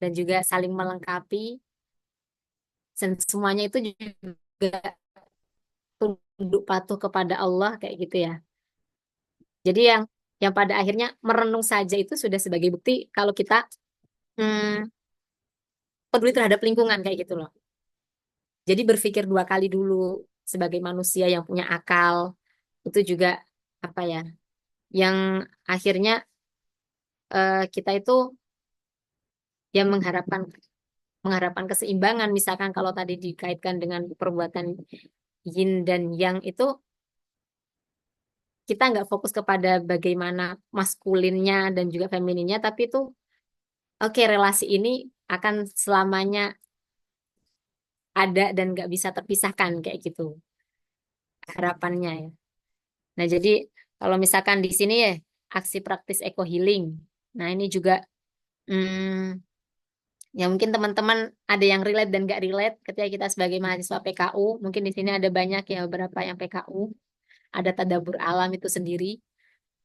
dan juga saling melengkapi dan semuanya itu juga tunduk patuh kepada Allah kayak gitu ya. Jadi yang pada akhirnya merenung saja itu sudah sebagai bukti kalau kita hmm, peduli terhadap lingkungan kayak gitu loh. Jadi berpikir dua kali dulu sebagai manusia yang punya akal itu juga apa ya, yang akhirnya kita itu yang mengharapkan keseimbangan. Misalkan kalau tadi dikaitkan dengan perbuatan yin dan yang itu kita nggak fokus kepada bagaimana maskulinnya dan juga femininnya, tapi itu oke, relasi ini akan selamanya ada dan nggak bisa terpisahkan kayak gitu harapannya ya. Nah, jadi kalau misalkan di sini ya aksi praktis eco healing. Nah, ini juga hmm, ya mungkin teman-teman ada yang relate dan nggak relate ketika kita sebagai mahasiswa PKU. Mungkin di sini ada banyak ya beberapa yang PKU, ada tadabur alam itu sendiri.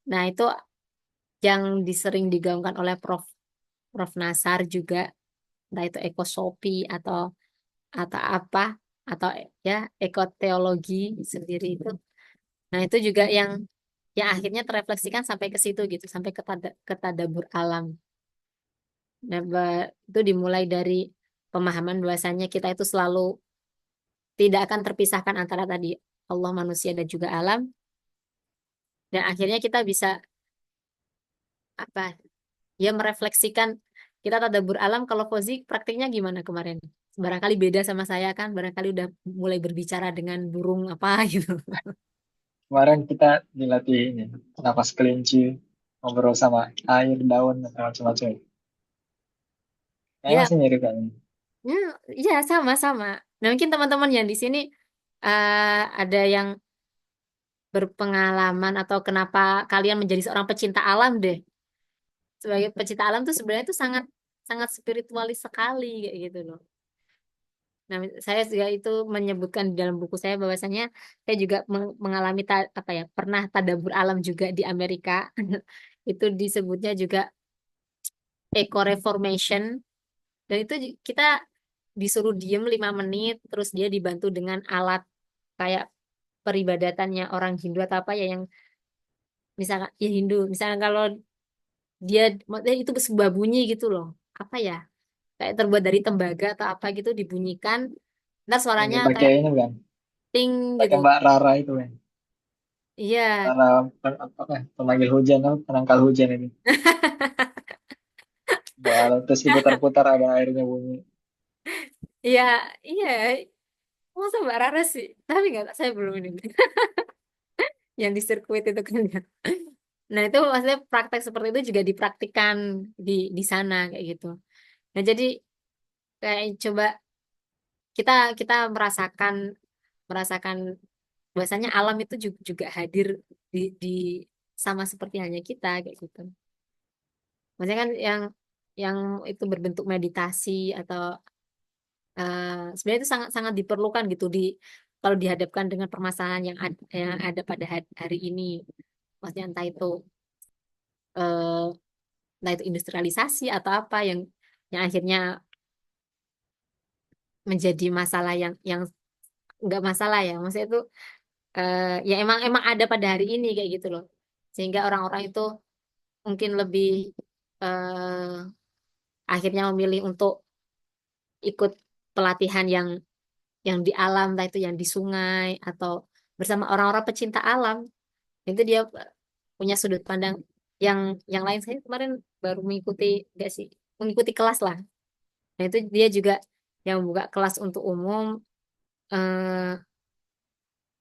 Nah, itu yang disering digaungkan oleh Prof Nasar juga, entah itu ekosopi atau apa atau ya ekoteologi sendiri itu. Nah, itu juga yang akhirnya terefleksikan sampai ke situ gitu, sampai ke tadabur alam. Nah, itu dimulai dari pemahaman bahwasanya kita itu selalu tidak akan terpisahkan antara tadi Allah, manusia, dan juga alam. Dan akhirnya kita bisa apa ya, merefleksikan kita tadabbur alam. Kalau Fauzi praktiknya gimana kemarin? Barangkali beda sama saya kan, barangkali udah mulai berbicara dengan burung apa gitu. Kemarin kita dilatih ini, napas kelinci, ngobrol sama air, daun, dan macam-macam. Kayaknya Ya, masih mirip kayaknya. ya, ya sama-sama. Nah, mungkin teman-teman yang di sini ada yang berpengalaman atau kenapa kalian menjadi seorang pecinta alam deh. Sebagai pecinta alam tuh sebenarnya tuh sangat sangat spiritualis sekali kayak gitu loh. Nah, saya juga itu menyebutkan di dalam buku saya bahwasanya saya juga mengalami apa ya, pernah tadabur alam juga di Amerika. Itu disebutnya juga eco reformation dan itu kita disuruh diem 5 menit terus dia dibantu dengan alat kayak peribadatannya orang Hindu atau apa ya, yang misalkan ya Hindu, misalkan kalau dia maksudnya itu sebuah bunyi gitu loh, apa ya, kayak terbuat dari tembaga atau apa gitu dibunyikan, ntar Yang suaranya dipakai kayak ini kan, ting pakai gitu. Mbak Rara itu kan. Iya, Rara, apa kan, pemanggil hujan, apa, penangkal hujan ini. Bawa terus diputar-putar ada airnya bunyi. iya, iya. Masa Mbak Rara sih? Tapi nggak, saya belum ini. Yang di sirkuit itu kan ya. Nah, itu maksudnya praktek seperti itu juga dipraktikkan di sana kayak gitu. Nah, jadi kayak coba kita kita merasakan merasakan bahwasanya alam itu juga hadir di sama seperti hanya kita kayak gitu. Maksudnya kan yang itu berbentuk meditasi atau sebenarnya itu sangat sangat diperlukan gitu kalau dihadapkan dengan permasalahan yang ada pada hari ini. Maksudnya eh, entah itu industrialisasi atau apa yang akhirnya menjadi masalah yang nggak masalah ya. Maksudnya itu ya emang emang ada pada hari ini kayak gitu loh. Sehingga orang-orang itu mungkin lebih akhirnya memilih untuk ikut pelatihan yang di alam, entah itu yang di sungai atau bersama orang-orang pecinta alam, itu dia punya sudut pandang yang lain. Saya kemarin baru mengikuti, enggak sih, mengikuti kelas lah. Nah itu dia juga yang buka kelas untuk umum, eh,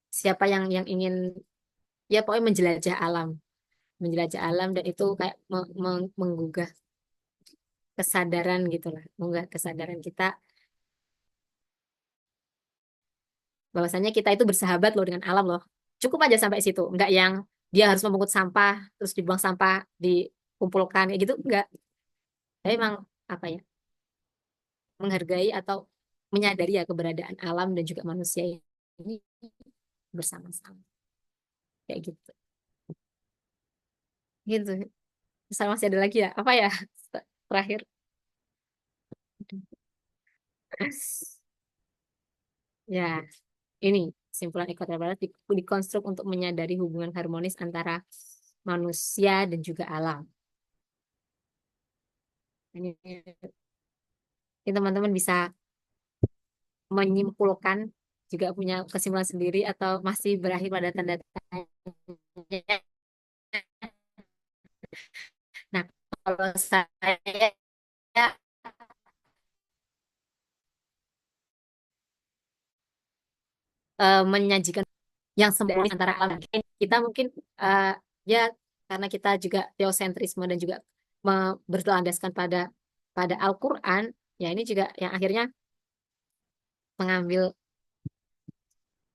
siapa yang ingin ya pokoknya menjelajah alam dan itu kayak menggugah kesadaran gitu lah, menggugah kesadaran kita bahwasanya kita itu bersahabat loh dengan alam loh. Cukup aja sampai situ, enggak yang dia harus memungut sampah terus dibuang sampah dikumpulkan kayak gitu, enggak. Tapi emang apa ya, menghargai atau menyadari ya keberadaan alam dan juga manusia ini bersama-sama kayak gitu. Gitu. Misal masih ada lagi ya? Apa ya? Terakhir. Ya, ini kesimpulan ekoterapeutik dikonstruk untuk menyadari hubungan harmonis antara manusia dan juga alam. Ini teman-teman bisa menyimpulkan juga punya kesimpulan sendiri atau masih berakhir pada tanda tanya. Nah, kalau saya menyajikan yang sembari antara alam kita mungkin ya karena kita juga teosentrisme dan juga berlandaskan pada Al-Quran, ya ini juga yang akhirnya mengambil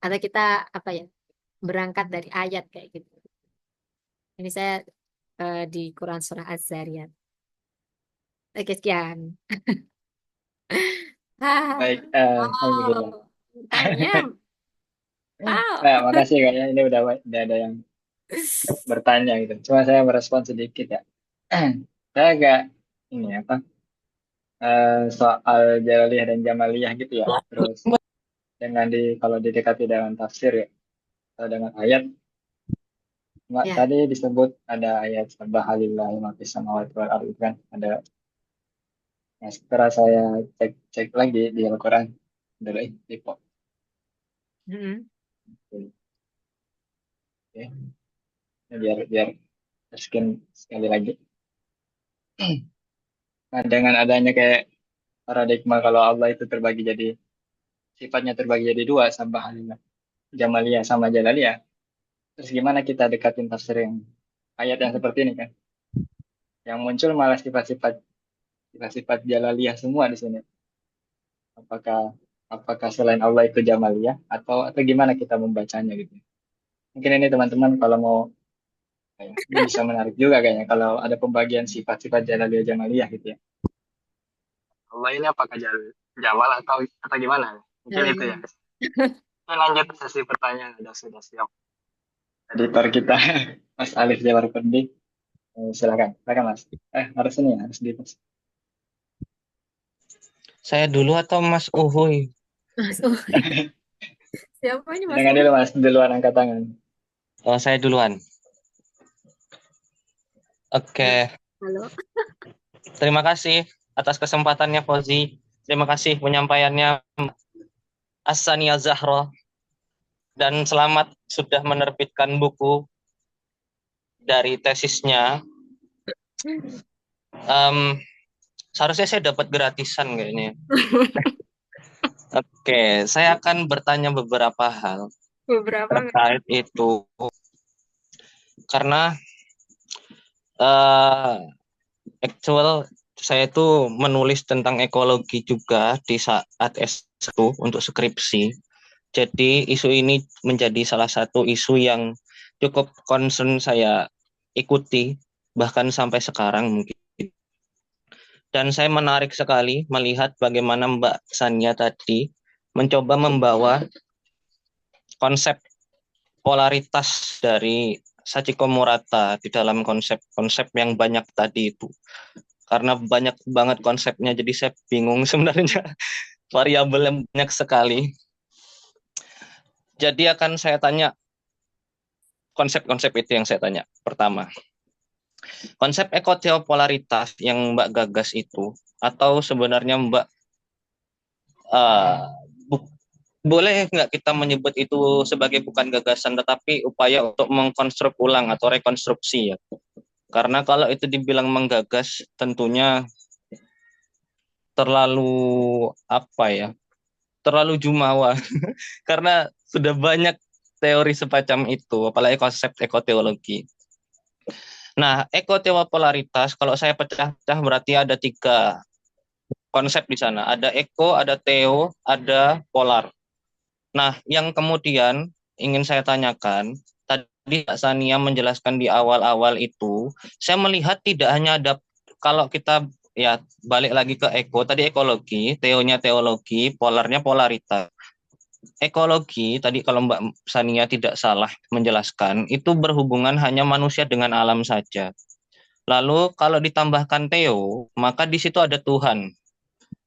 atau kita apa ya, berangkat dari ayat kayak gitu. Ini saya di Quran surah Az-Zariyat. Oke, sekian. Baik, Alhamdulillah. Oh, tanya. Nah, Wow. makasih kayaknya ini udah ada yang bertanya gitu. Cuma saya merespon sedikit ya. Saya agak ini apa soal Jalaliyah dan Jamaliyah gitu ya. Terus dengan kalau didekati dengan tafsir ya atau dengan ayat, Ya. tadi disebut ada ayat sabahalillahi ma fis samawati wal ardi kan ada. Nah, setelah saya cek cek lagi di Al-Quran, dulu di pop. Mm-mm. Oke, biar biar skin sekali lagi. Nah, dengan adanya kayak paradigma kalau Allah itu terbagi jadi sifatnya terbagi jadi dua, sabahalillahi Jamaliyah sama Jalaliyah. Terus gimana kita dekatin tafsir yang ayat yang seperti ini kan? Yang muncul malah sifat-sifat Jalaliyah semua di sini. Apakah apakah selain Allah itu Jamaliyah atau gimana kita membacanya gitu? Mungkin ini teman-teman kalau mau ini bisa menarik juga kayaknya kalau ada pembagian sifat-sifat Jalaliyah Jamaliyah gitu ya. Allah ini apakah Jamal atau gimana? Mungkin Oh, itu ya. iya. Oke, lanjut sesi pertanyaan sudah siap. Editor kita Mas Alif Jawar Pendi. Silakan Mas. Harus ini ya, harus di Saya dulu atau Mas Uhuy? Mas Uwi. Siapa ini Mas Jangan Uwi? dulu Mas, duluan angkat tangan. Oh, saya duluan. Ya, Oke, halo. terima kasih atas kesempatannya Fauzi. Terima kasih penyampaiannya Asania Zahro. Dan selamat sudah menerbitkan buku dari tesisnya. Seharusnya saya dapat gratisan kayaknya. Oke, saya akan bertanya beberapa hal Beberapa nggak? terkait itu. Karena uh, actual saya itu menulis tentang ekologi juga di saat S1 untuk skripsi. Jadi isu ini menjadi salah satu isu yang cukup concern saya ikuti bahkan sampai sekarang mungkin. Dan saya menarik sekali melihat bagaimana Mbak Sania tadi mencoba membawa konsep polaritas dari Sachiko Murata di dalam konsep-konsep yang banyak tadi itu. Karena banyak banget konsepnya, jadi saya bingung sebenarnya variabel yang banyak sekali. Jadi akan saya tanya konsep-konsep itu yang saya tanya. Pertama, Konsep ekoteopolaritas yang Mbak gagas itu, atau sebenarnya Mbak eh, bu- boleh nggak kita menyebut itu sebagai bukan gagasan, tetapi upaya untuk mengkonstruk ulang atau rekonstruksi ya? Karena kalau itu dibilang menggagas, tentunya terlalu apa ya? Terlalu jumawa, karena sudah banyak teori semacam itu, apalagi konsep ekoteologi. Nah, ekoteopolaritas, kalau saya pecah-pecah berarti ada tiga konsep di sana. Ada eko, ada teo, ada polar. Nah, yang kemudian ingin saya tanyakan, tadi Mbak Sania menjelaskan di awal-awal itu, saya melihat tidak hanya ada, kalau kita ya balik lagi ke eko, tadi ekologi, teonya teologi, polarnya polaritas. Ekologi, tadi kalau Mbak Sania tidak salah menjelaskan, itu berhubungan hanya manusia dengan alam saja. Lalu kalau ditambahkan teo, maka di situ ada Tuhan.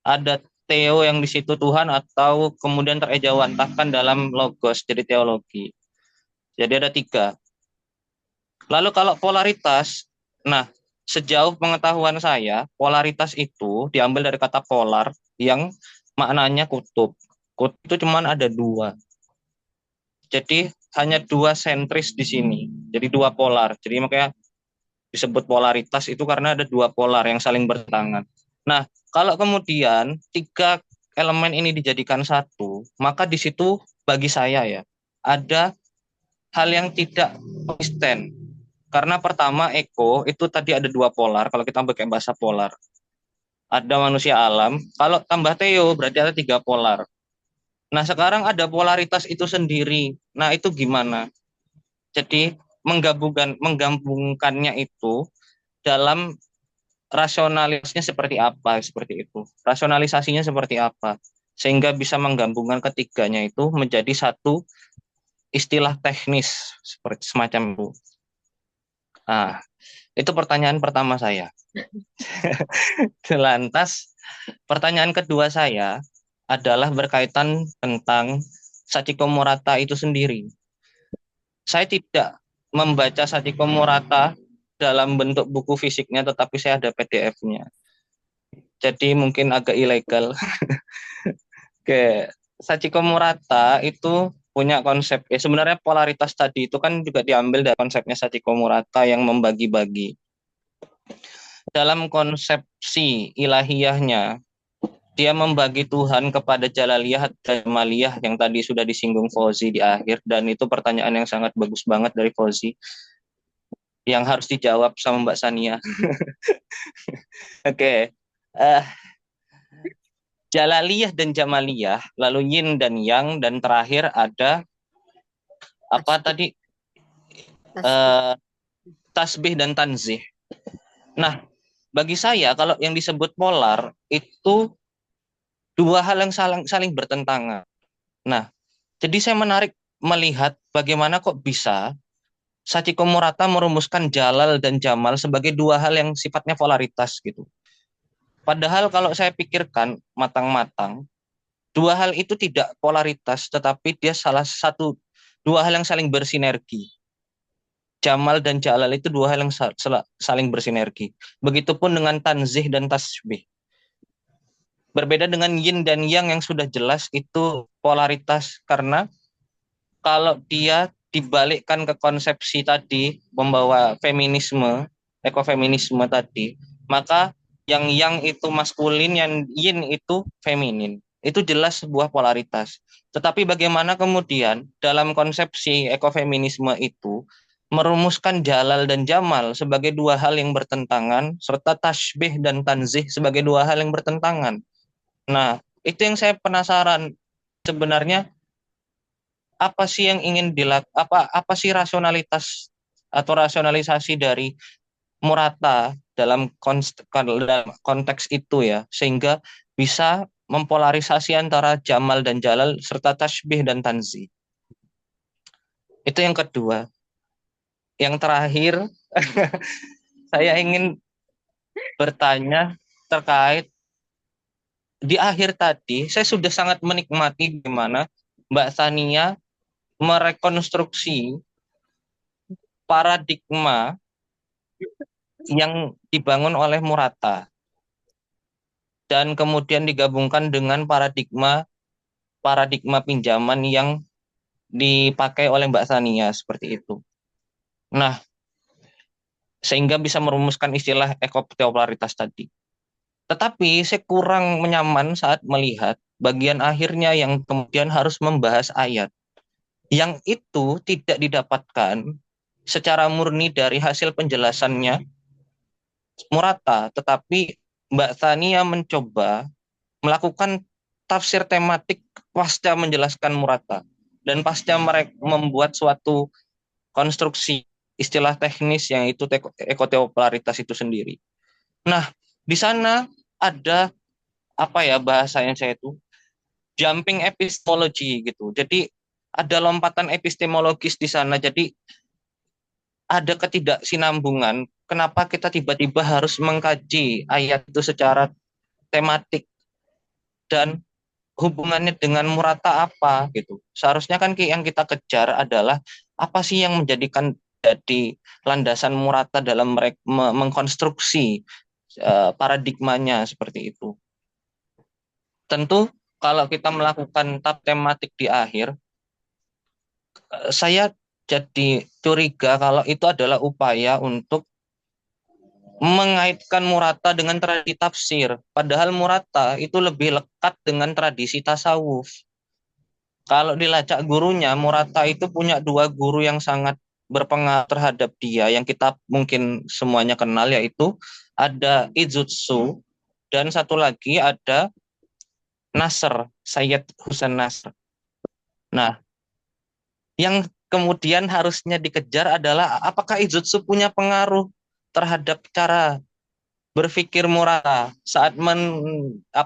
Ada Theo yang di situ Tuhan atau kemudian terejawantahkan dalam logos jadi teologi. Jadi ada tiga. Lalu kalau polaritas, nah sejauh pengetahuan saya, polaritas itu diambil dari kata polar yang maknanya kutub. Kutub itu cuma ada dua. Jadi hanya dua sentris di sini. Jadi dua polar. Jadi makanya disebut polaritas itu karena ada dua polar yang saling bertentangan. Nah, kalau kemudian tiga elemen ini dijadikan satu, maka di situ bagi saya ya ada hal yang tidak konsisten. Karena pertama eko itu tadi ada dua polar, kalau kita pakai bahasa polar. Ada manusia alam, kalau tambah teo berarti ada tiga polar. Nah, sekarang ada polaritas itu sendiri. Nah, itu gimana? Jadi menggabungkannya itu dalam rasionalisasinya seperti itu, rasionalisasinya seperti apa, sehingga bisa menggabungkan ketiganya itu menjadi satu istilah teknis seperti semacam itu. Nah, itu pertanyaan pertama saya. Lantas pertanyaan kedua saya adalah berkaitan tentang Sachiko Murata itu sendiri. Saya tidak membaca Sachiko Murata dalam bentuk buku fisiknya, tetapi saya ada PDF-nya. Jadi mungkin agak ilegal. Oke, Sachiko Murata itu punya konsep, ya sebenarnya polaritas tadi itu kan juga diambil dari konsepnya Sachiko Murata yang membagi-bagi. Dalam konsepsi ilahiyahnya, dia membagi Tuhan kepada Jalaliyah dan Jamaliyah yang tadi sudah disinggung Fauzi di akhir, dan itu pertanyaan yang sangat bagus banget dari Fauzi yang harus dijawab sama Mbak Sania. Oke, uh, Jalaliyah dan Jamaliyah, lalu Yin dan Yang, dan terakhir ada apa Tasbih, tadi, tasbih. uh, tasbih dan tanzih. Nah, bagi saya kalau yang disebut polar itu dua hal yang saling bertentangan. Nah, jadi saya menarik melihat bagaimana kok bisa Sachiko Murata merumuskan Jalal dan Jamal sebagai dua hal yang sifatnya polaritas gitu. Padahal kalau saya pikirkan matang-matang, dua hal itu tidak polaritas, tetapi dia salah satu dua hal yang saling bersinergi. Jamal dan Jalal itu dua hal yang saling bersinergi. Begitupun dengan tanzih dan tasbih. Berbeda dengan yin dan yang sudah jelas itu polaritas, karena kalau dia dibalikkan ke konsepsi tadi membawa feminisme, ekofeminisme tadi, maka yang itu maskulin, yang yin itu feminin. Itu jelas sebuah polaritas. Tetapi bagaimana kemudian dalam konsepsi ekofeminisme itu merumuskan jalal dan jamal sebagai dua hal yang bertentangan, serta tasbih dan tanzih sebagai dua hal yang bertentangan. Nah, itu yang saya penasaran sebenarnya, apa sih yang ingin apa sih rasionalitas atau rasionalisasi dari Murata dalam konteks itu ya, sehingga bisa mempolarisasi antara Jamal dan Jalal serta tasbih dan tanzi. Itu yang kedua. Yang terakhir, saya ingin bertanya terkait di akhir tadi, saya sudah sangat menikmati gimana Mbak Sania merekonstruksi paradigma yang dibangun oleh Murata dan kemudian digabungkan dengan paradigma paradigma pinjaman yang dipakai oleh Mbak Sania seperti itu. Nah, sehingga bisa merumuskan istilah ekopopularitas tadi. Tetapi saya kurang nyaman saat melihat bagian akhirnya yang kemudian harus membahas ayat. Yang itu tidak didapatkan secara murni dari hasil penjelasannya Murata, tetapi Mbak Tania mencoba melakukan tafsir tematik pasca menjelaskan Murata. Dan pasca mereka membuat suatu konstruksi istilah teknis yang itu ekoteopolaritas itu sendiri. Nah, di sana ada apa ya bahasa yang saya itu jumping epistemology gitu. Jadi ada lompatan epistemologis di sana. Jadi ada ketidaksinambungan. Kenapa kita tiba-tiba harus mengkaji ayat itu secara tematik dan hubungannya dengan Murata apa gitu. Seharusnya kan yang kita kejar adalah apa sih yang menjadikan jadi landasan Murata dalam mengkonstruksi paradigmanya seperti itu. Tentu kalau kita melakukan tab tematik di akhir, saya jadi curiga kalau itu adalah upaya untuk mengaitkan Murata dengan tradisi tafsir. Padahal Murata itu lebih lekat dengan tradisi tasawuf. Kalau dilacak gurunya, Murata itu punya dua guru yang sangat berpengaruh terhadap dia, yang kita mungkin semuanya kenal, yaitu ada Izutsu, dan satu lagi ada Nasr, Sayyid Husain Nasr. Nah, yang kemudian harusnya dikejar adalah apakah Izutsu punya pengaruh terhadap cara berpikir Murata saat menjumpai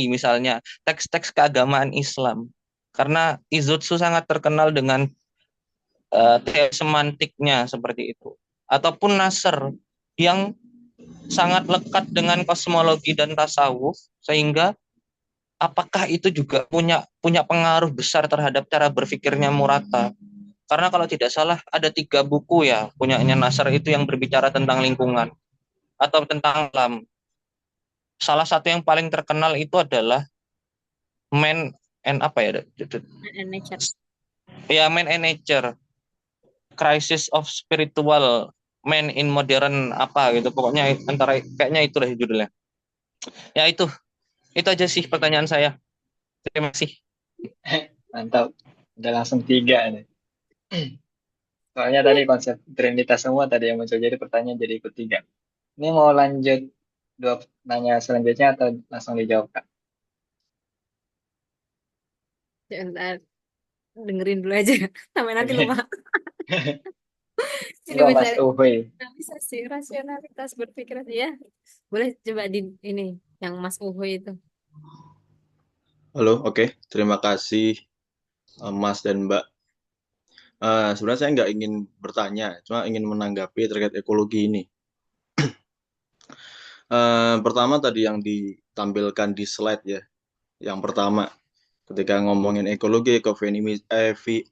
misalnya teks-teks keagamaan Islam. Karena Izutsu sangat terkenal dengan teori semantiknya seperti itu. Ataupun Nasr yang sangat lekat dengan kosmologi dan tasawuf, sehingga apakah itu juga punya pengaruh besar terhadap cara berpikirnya Murata. Karena kalau tidak salah ada 3 buku ya punyanya Nasr itu yang berbicara tentang lingkungan atau tentang alam. Salah satu yang paling terkenal itu adalah Man and apa ya? Nature. Ya, Man and Nature, Crisis of Spiritual Man in Modern apa gitu. Pokoknya antara kayaknya itu deh judulnya. Ya itu aja sih pertanyaan saya. Terima kasih. Mantap. Udah langsung 3 nih. Soalnya tadi konsep Trinitas semua tadi yang muncul, jadi pertanyaan jadi ikut 3. Ini mau lanjut dua nanya selanjutnya atau langsung dijawab, Kak? Sebentar, dengerin dulu aja. Sampai nanti lupa. Oke. Jadi Enggak, Mas mencari Uhuy. realisasi, rasionalitas berpikir ya. Boleh coba di ini yang Mas Uhu itu. Halo, oke. Terima kasih Mas dan Mbak. Sebenarnya saya nggak ingin bertanya, cuma ingin menanggapi terkait ekologi ini. Pertama tadi yang ditampilkan di slide ya, yang pertama ketika ngomongin ekologi,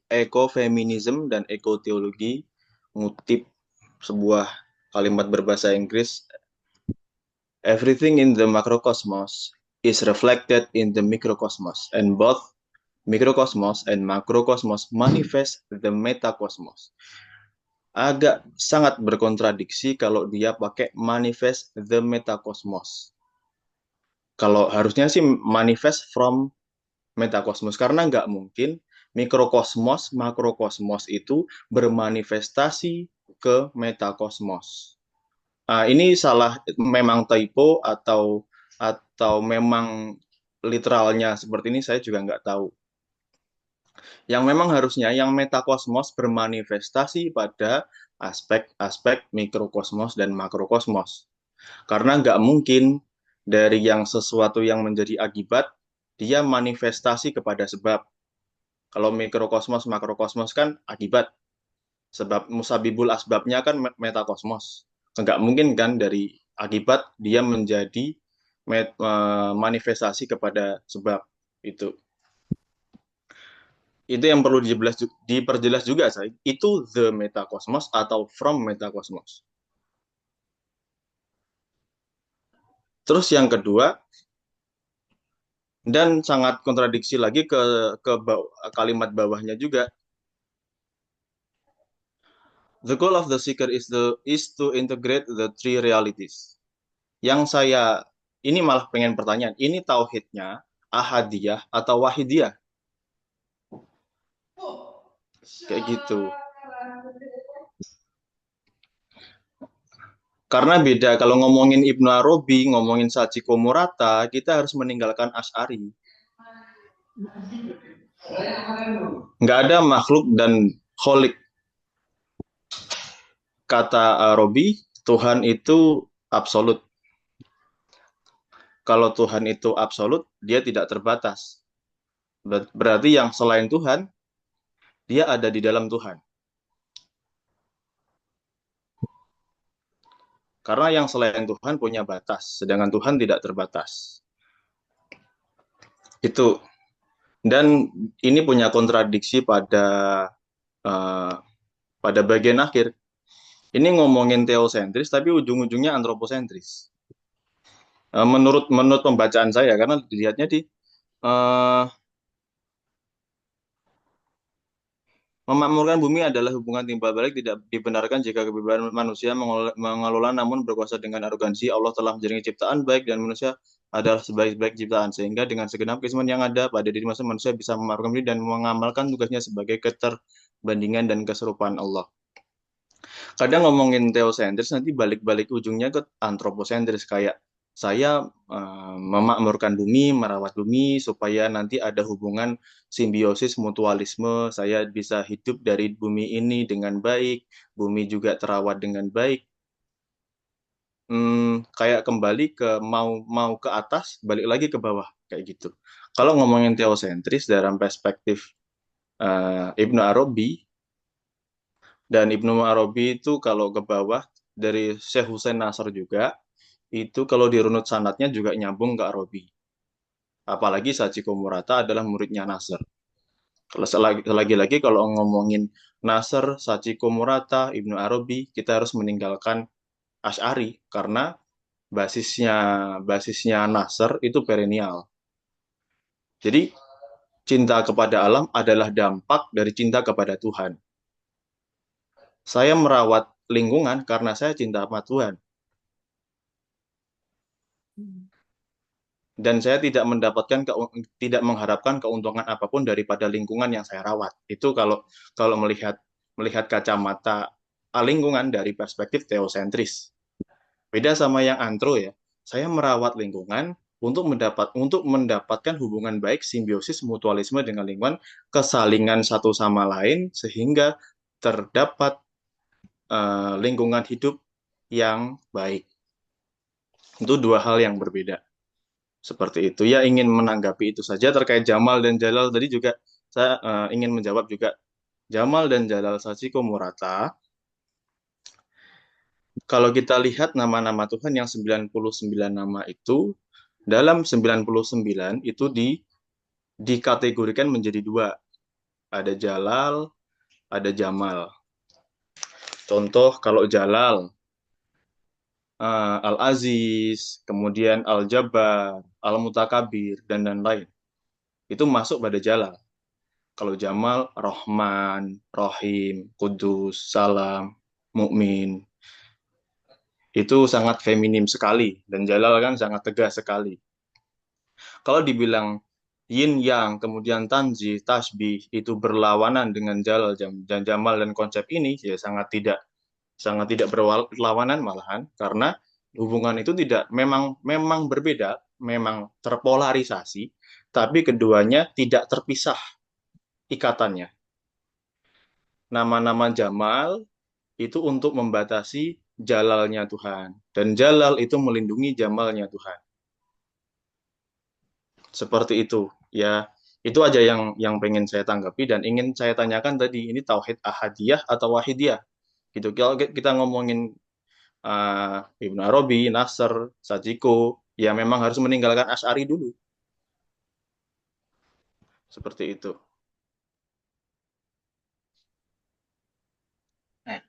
ekofeminism dan ekoteologi, ngutip sebuah kalimat berbahasa Inggris, everything in the macrocosmos is reflected in the microcosmos, and both microcosmos and macrocosmos manifest the metacosmos. Agak sangat berkontradiksi kalau dia pakai manifest the metacosmos. Kalau harusnya sih manifest from metacosmos, karena nggak mungkin mikrokosmos, makrokosmos itu bermanifestasi ke metakosmos. Ini salah, memang typo atau memang literalnya seperti ini, saya juga nggak tahu. Yang memang harusnya yang metakosmos bermanifestasi pada aspek-aspek mikrokosmos dan makrokosmos. Karena nggak mungkin dari yang sesuatu yang menjadi akibat, dia manifestasi kepada sebab. Kalau mikrokosmos, makrokosmos kan akibat. Sebab musabibul asbabnya kan metakosmos. Nggak mungkin kan dari akibat dia menjadi manifestasi kepada sebab itu. Itu yang perlu diperjelas juga, saya. Itu the metakosmos atau from metakosmos. Terus yang kedua, dan sangat kontradiksi lagi kalimat bawahnya juga. The goal of the seeker is to integrate the three realities. Yang saya ini malah pengen pertanyaan, ini tauhidnya ahadiyah atau wahidiyah? Kayak gitu. Karena beda, kalau ngomongin Ibnu Arabi, ngomongin Sachiko Murata, kita harus meninggalkan Asy'ari. Nggak ada makhluk dan kholik. Kata Arabi, Tuhan itu absolut. Kalau Tuhan itu absolut, dia tidak terbatas. Berarti yang selain Tuhan, dia ada di dalam Tuhan. Karena yang selain Tuhan punya batas, sedangkan Tuhan tidak terbatas. Itu. Dan ini punya kontradiksi uh, pada bagian akhir. Ini ngomongin teosentris, tapi ujung-ujungnya antroposentris. Menurut pembacaan saya, karena dilihatnya di memakmurkan bumi adalah hubungan timbal balik, tidak dibenarkan jika kebebasan manusia mengelola namun berkuasa dengan arogansi. Allah telah menjaring ciptaan baik dan manusia adalah sebaik-baik ciptaan, sehingga dengan segenap keistimewaan yang ada pada diri masing manusia bisa memakmurkan diri dan mengamalkan tugasnya sebagai keterbandingan dan keserupaan Allah. Kadang ngomongin teosentris nanti balik-balik ujungnya ke antroposentris, kayak saya memakmurkan bumi, merawat bumi supaya nanti ada hubungan simbiosis mutualisme, saya bisa hidup dari bumi ini dengan baik, bumi juga terawat dengan baik. Kayak kembali ke mau ke atas, balik lagi ke bawah kayak gitu. Kalau ngomongin teosentris dalam perspektif Ibnu Arabi, dan Ibnu Arabi itu kalau ke bawah dari Syekh Husain Nasr juga, itu kalau dirunut sanatnya juga nyambung ke Arabi. Apalagi Sachiko Murata adalah muridnya Nasr. Kalau lagi-lagi kalau ngomongin Nasr, Sachiko Murata, Ibnu Arabi, kita harus meninggalkan Asy'ari karena basisnya Nasr itu perennial. Jadi cinta kepada alam adalah dampak dari cinta kepada Tuhan. Saya merawat lingkungan karena saya cinta sama Tuhan. Dan saya tidak mengharapkan keuntungan apapun daripada lingkungan yang saya rawat. Itu kalau melihat kacamata lingkungan dari perspektif teosentris. Beda sama yang antro ya. Saya merawat lingkungan untuk mendapatkan hubungan baik, simbiosis, mutualisme dengan lingkungan, kesalingan satu sama lain sehingga terdapat lingkungan hidup yang baik. Itu dua hal yang berbeda. Seperti itu. Ya, ingin menanggapi itu saja terkait Jamal dan Jalal tadi juga saya ingin menjawab juga. Jamal dan Jalal Sachiko Murata, kalau kita lihat nama-nama Tuhan yang 99 nama itu, dalam 99 itu dikategorikan menjadi dua. Ada Jalal, ada Jamal. Contoh kalau Jalal, Al-Aziz, kemudian Al-Jabbar, Al-Mutakabir, dan lain-lain. Itu masuk pada Jalal. Kalau Jamal, Rahman, Rahim, Kudus, Salam, Mukmin. Itu sangat feminim sekali. Dan Jalal kan sangat tegas sekali. Kalau dibilang yin yang, kemudian tanzih, tasbih, itu berlawanan dengan Jalal dan Jamal dan konsep ini, ya sangat tidak berlawanan malahan, karena hubungan itu memang berbeda, memang terpolarisasi, tapi keduanya tidak terpisah ikatannya. Nama-nama Jamal itu untuk membatasi jalalnya Tuhan, dan Jalal itu melindungi jamalnya Tuhan. Seperti itu, ya. Itu aja yang pengen saya tanggapi dan ingin saya tanyakan tadi, ini tauhid ahadiyah atau wahidiyah? Gitu. Kalau kita ngomongin Ibnu Arabi, Nasr, Sachiko, ya memang harus meninggalkan Asy'ari dulu. Seperti itu.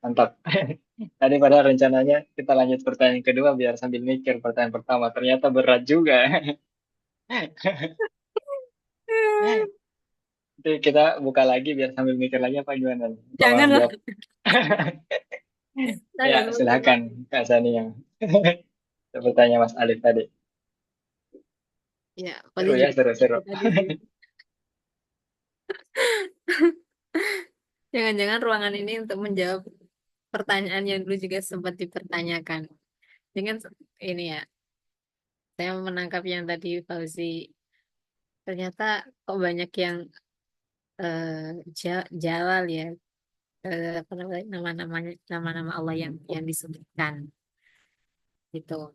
Mantap. Tadi padahal rencananya kita lanjut pertanyaan kedua biar sambil mikir pertanyaan pertama. Ternyata berat juga. Nanti kita buka lagi biar sambil mikir lagi apa gimana? Kalau Janganlah, jawab. Ya, jangan begitu. silakan Kak Sani yang bertanya Mas Alif tadi. Ya, Seru paling ya, juga seru-seru. itu tadi sih. Jangan-jangan ruangan ini untuk menjawab pertanyaan yang dulu juga sempat dipertanyakan. Dengan ini ya, saya menangkap yang tadi Fauzi, ternyata kok banyak yang jalal ya, apa namanya, nama-namanya, nama-nama Allah yang disebutkan gitu.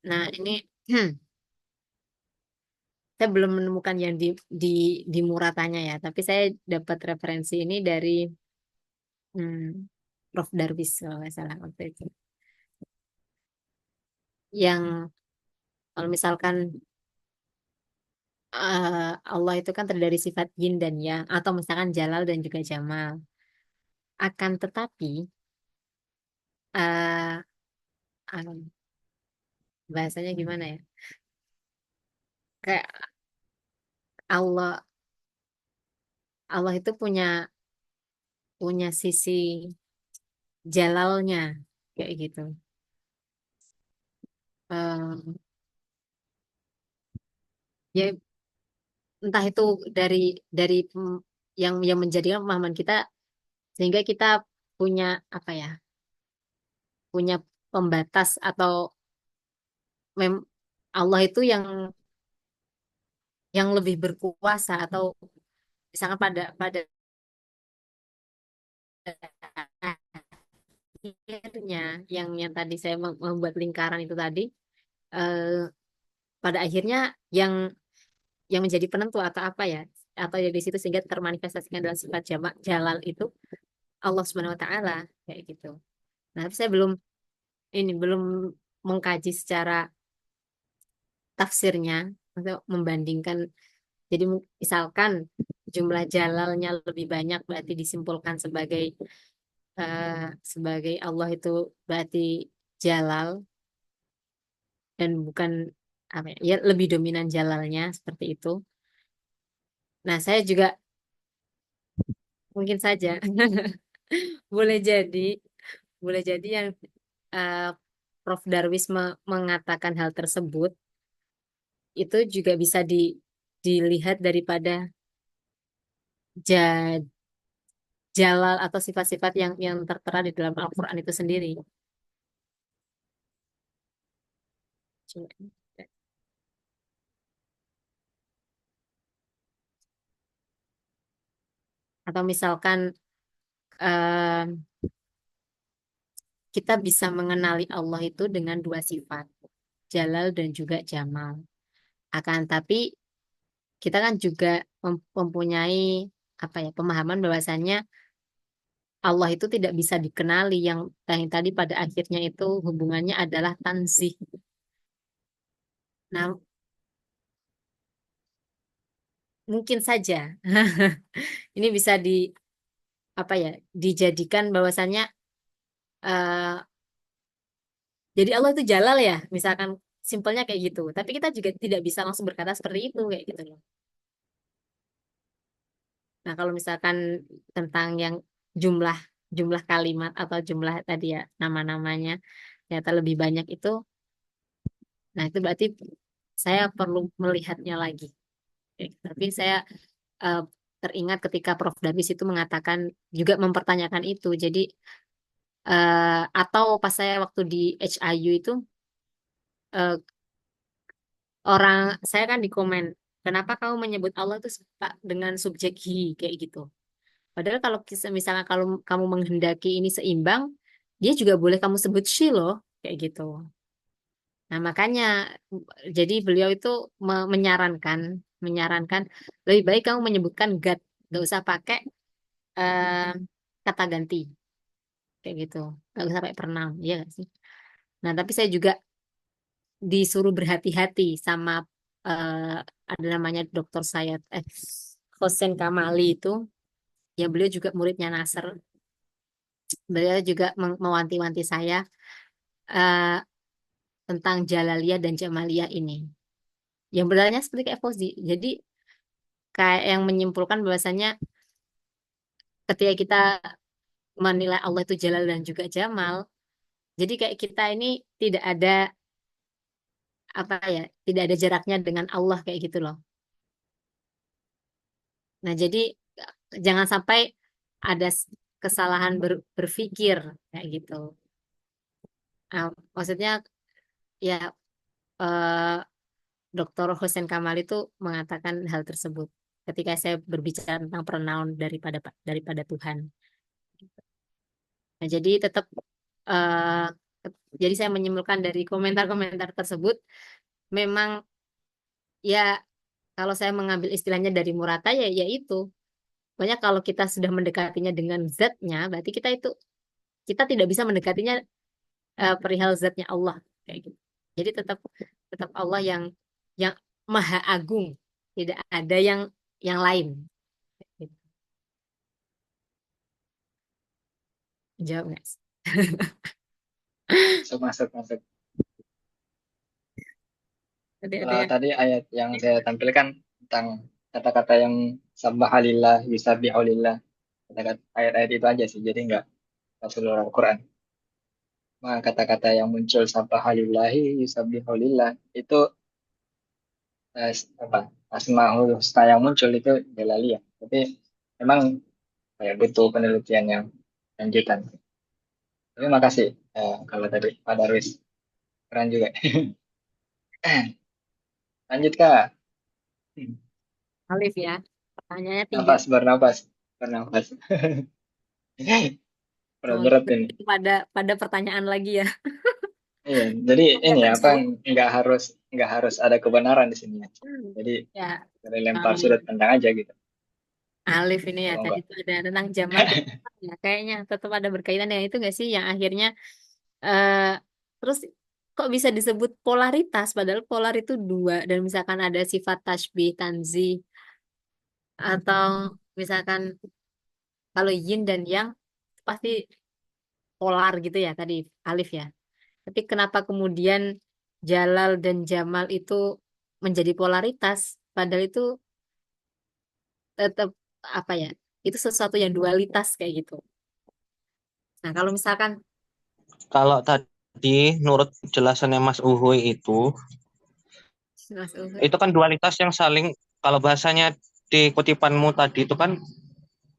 Nah ini saya belum menemukan yang di di Muratanya ya, tapi saya dapat referensi ini dari hmm, Prof. Darwis kalau nggak salah waktu itu. Yang kalau misalkan Allah itu kan terdiri dari sifat yin dan yang, atau misalkan jalal dan juga jamal. Akan tetapi eh bahasanya gimana ya? Kayak Allah Allah itu punya punya sisi jalalnya kayak gitu. Eh, ya entah itu dari dari yang menjadikan pemahaman kita sehingga kita punya apa ya? Punya pembatas atau Allah itu yang lebih berkuasa atau misalkan pada akhirnya yang tadi saya membuat lingkaran itu tadi eh, pada akhirnya yang yang menjadi penentu atau apa ya atau yang di situ sehingga termanifestasikan dalam sifat jamak jalal itu Allah Subhanahu Wa Taala kayak gitu. Nah, tapi saya belum mengkaji secara tafsirnya untuk membandingkan. Jadi misalkan jumlah jalalnya lebih banyak berarti disimpulkan sebagai Allah itu berarti jalal dan bukan apa ya, ya lebih dominan jalalnya seperti itu. Nah, saya juga mungkin saja boleh jadi boleh jadi yang eh, Prof. Darwis mengatakan hal tersebut itu juga bisa dilihat daripada ja- jalal atau sifat-sifat yang tertera di dalam Al-Quran itu sendiri. Coba. Atau misalkan eh, kita bisa mengenali Allah itu dengan dua sifat, jalal dan juga jamal. Akan tapi kita kan juga mempunyai apa ya pemahaman bahwasannya Allah itu tidak bisa dikenali yang tadi pada akhirnya itu hubungannya adalah tanzih. Nah, mungkin saja ini bisa apa ya dijadikan bahwasannya eh, jadi Allah itu jalal ya, misalkan simpelnya kayak gitu. Tapi kita juga tidak bisa langsung berkata seperti itu kayak gitu loh. Nah, kalau misalkan tentang yang jumlah jumlah kalimat atau jumlah tadi ya nama-namanya ternyata lebih banyak itu, nah itu berarti saya perlu melihatnya lagi. Tapi saya eh, teringat ketika Prof. Davis itu mengatakan juga mempertanyakan itu. Jadi atau pas saya waktu di HIU itu eh, orang saya kan di komen, kenapa kamu menyebut Allah itu dengan subjek he kayak gitu. Padahal kalau misalnya kalau kamu menghendaki ini seimbang, dia juga boleh kamu sebut she loh, kayak gitu. Nah, makanya jadi beliau itu menyarankan lebih baik kamu menyebutkan God, nggak usah pakai eh, kata ganti, kayak gitu. Nggak usah pakai pronoun, iya nggak sih? Nah, tapi saya juga disuruh berhati-hati sama eh, ada namanya Dokter Sayat Hosen Kamali itu, ya beliau juga muridnya Nasr. beliau juga mewanti-wanti saya eh, tentang Jalaliyah dan Jamaliyah ini. Yang benarnya seperti kayak Fauzi. Jadi kayak yang menyimpulkan bahwasanya ketika kita menilai Allah itu Jalal dan juga Jamal, jadi kayak kita ini tidak ada apa ya, tidak ada jaraknya dengan Allah kayak gitu loh. Nah, jadi jangan sampai ada kesalahan berpikir kayak gitu. Nah, maksudnya ya eh, Dr. Hussein Kamal itu mengatakan hal tersebut ketika saya berbicara tentang pronoun daripada Tuhan. Nah, jadi tetap eh, jadi saya menyimpulkan dari komentar-komentar tersebut memang ya kalau saya mengambil istilahnya dari Murata ya itu banyak kalau kita sudah mendekatinya dengan zatnya berarti kita tidak bisa mendekatinya perihal zatnya Allah kayak gitu. Jadi tetap tetap Allah yang maha agung, tidak ada yang lain. Gitu. Jawab nggak? Masuk, masuk, masuk. Ada Kalau yang tadi ayat yang saya tampilkan tentang kata-kata yang sabbahalillah, yusabbihulillah, kata-kata ayat-ayat itu aja sih, jadi nggak seluruh Al-Quran. Nah, kata-kata yang muncul sabbahalillahi, yusabbihulillah itu apa? Asmaul Husna yang muncul itu Jalaliyah. Tapi memang kayak butuh penelitian yang lanjutan. Tapi makasih kalau tadi Pak Darwis keren juga. Lanjut Kak. Alif ya. Pertanyaannya 3. Nafas, bernapas, bernapas. Oh, Berat-berat ini. pada pertanyaan lagi ya. Iya, jadi Semoga ini apa terjawab. nggak harus ada kebenaran di sini. Jadi Ya, dari lempar um, sudut pandang aja gitu. Alif ini ya Kalau tadi enggak, itu ada tentang Jamal dan Jamal ya kayaknya tetap ada berkaitan dengan itu nggak sih yang akhirnya eh terus kok bisa disebut polaritas padahal polar itu dua dan misalkan ada sifat tasbih tanzih atau misalkan kalau yin dan yang pasti polar gitu ya tadi Alif ya. Tapi kenapa kemudian Jalal dan Jamal itu menjadi polaritas padahal itu tetap apa ya? Itu sesuatu yang dualitas kayak gitu. Nah, kalau misalkan Kalau tadi menurut jelasannya Mas Uhuy Mas Uhuy, itu kan dualitas yang saling, kalau bahasanya di kutipanmu tadi itu kan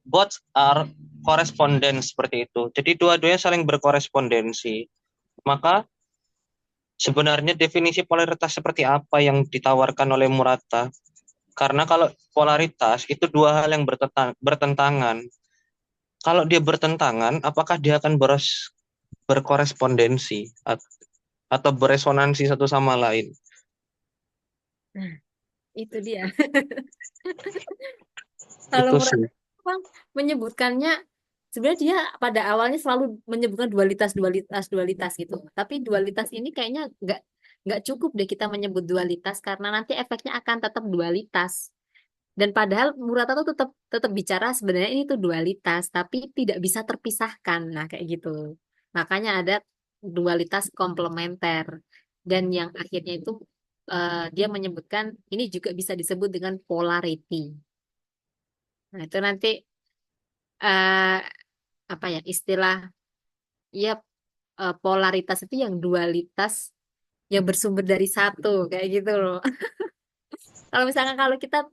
both are correspondence seperti itu. Jadi dua-duanya saling berkorespondensi. Maka sebenarnya definisi polaritas seperti apa yang ditawarkan oleh Murata? Karena kalau polaritas itu dua hal yang bertentangan. Kalau dia bertentangan, apakah dia akan berkorespondensi atau beresonansi satu sama lain? nah, itu dia. Kalau Itu Murad sih. Bang menyebutkannya sebenarnya dia pada awalnya selalu menyebutkan dualitas dualitas dualitas gitu. Tapi dualitas ini kayaknya nggak cukup deh kita menyebut dualitas karena nanti efeknya akan tetap dualitas. Dan padahal Murata tuh tetap tetap bicara sebenarnya ini tuh dualitas tapi tidak bisa terpisahkan. Nah, kayak gitu. Makanya ada dualitas komplementer dan yang akhirnya itu dia menyebutkan ini juga bisa disebut dengan polarity. Nah, itu nanti eh, apa ya istilah ya polaritas itu yang dualitas yang bersumber dari satu kayak gitu loh. Kalau misalkan kalau kita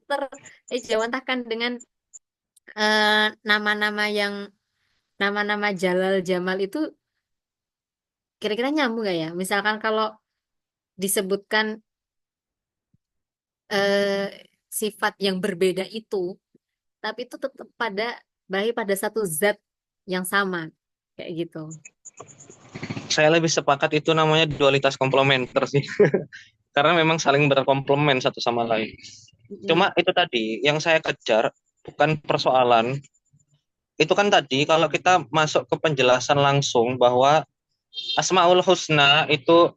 terjawantahkan dengan nama-nama yang nama-nama Jalal Jamal itu kira-kira nyambung gak ya? Misalkan kalau disebutkan eh, sifat yang berbeda itu, tapi itu tetap pada satu zat yang sama kayak gitu. Saya lebih sepakat itu namanya dualitas komplementer sih. Karena memang saling berkomplement satu sama lain. Mm-mm. Cuma itu tadi yang saya kejar bukan persoalan. Itu kan tadi kalau kita masuk ke penjelasan langsung bahwa Asmaul Husna itu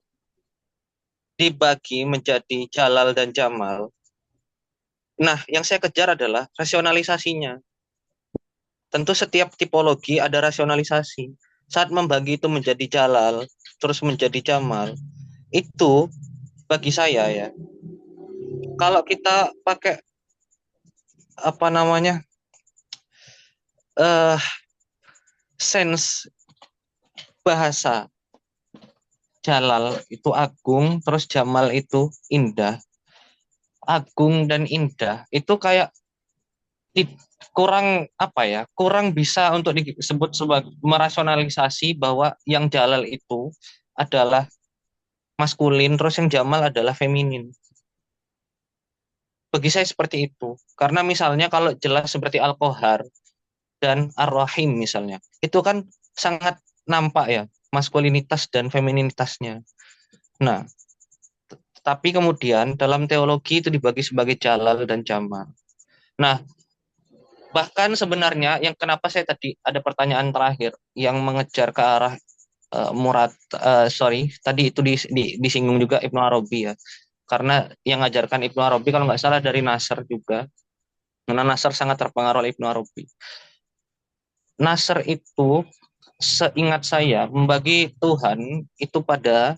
dibagi menjadi Jalal dan Jamal. Nah, yang saya kejar adalah rasionalisasinya. tentu setiap tipologi ada rasionalisasi. Saat membagi itu menjadi jalal, terus menjadi jamal, itu bagi saya ya, kalau kita pakai apa namanya eh sense bahasa, jalal itu agung, terus jamal itu indah. Agung dan indah itu kayak kurang apa ya, kurang bisa untuk disebut sebagai merasionalisasi bahwa yang jalal itu adalah maskulin, terus yang jamal adalah feminin. Bagi saya seperti itu. Karena misalnya kalau jelas seperti Al-Qahar dan Ar-Rahim misalnya, itu kan sangat nampak ya maskulinitas dan femininitasnya. Nah, tapi kemudian dalam teologi itu dibagi sebagai jalal dan jamal. Nah, bahkan sebenarnya yang kenapa saya tadi ada pertanyaan terakhir yang mengejar ke arah sorry, tadi itu disinggung juga Ibnu Arabi ya. Karena yang ngajarkan Ibnu Arabi kalau nggak salah dari Nasr juga. Karena Nasr sangat terpengaruh oleh Ibnu Arabi. Nasr itu seingat saya membagi Tuhan itu pada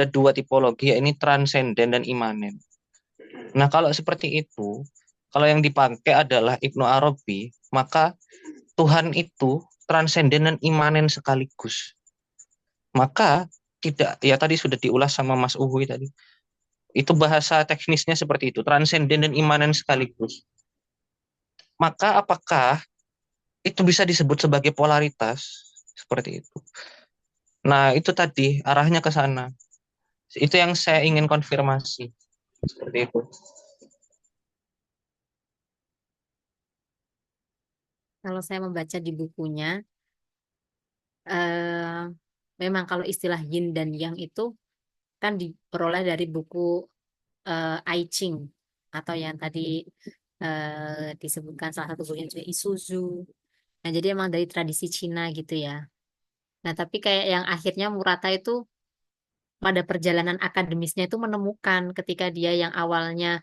dua tipologi, yakni transenden dan imanen. Nah, kalau seperti itu, kalau yang dipakai adalah Ibnu Arabi, maka Tuhan itu transenden dan imanen sekaligus. Maka tidak, ya tadi sudah diulas sama Mas Uhuy tadi. Itu bahasa teknisnya seperti itu, transenden dan imanen sekaligus. Maka apakah itu bisa disebut sebagai polaritas? Seperti itu. Nah, itu tadi arahnya ke sana. Itu yang saya ingin konfirmasi. Seperti itu. Kalau saya membaca di bukunya, eh, memang kalau istilah yin dan yang itu kan diperoleh dari buku I Ching atau yang tadi disebutkan salah satu bukunya juga Isuzu. Nah, jadi emang dari tradisi Cina gitu ya. Nah, tapi kayak yang akhirnya Murata itu pada perjalanan akademisnya itu menemukan ketika dia yang awalnya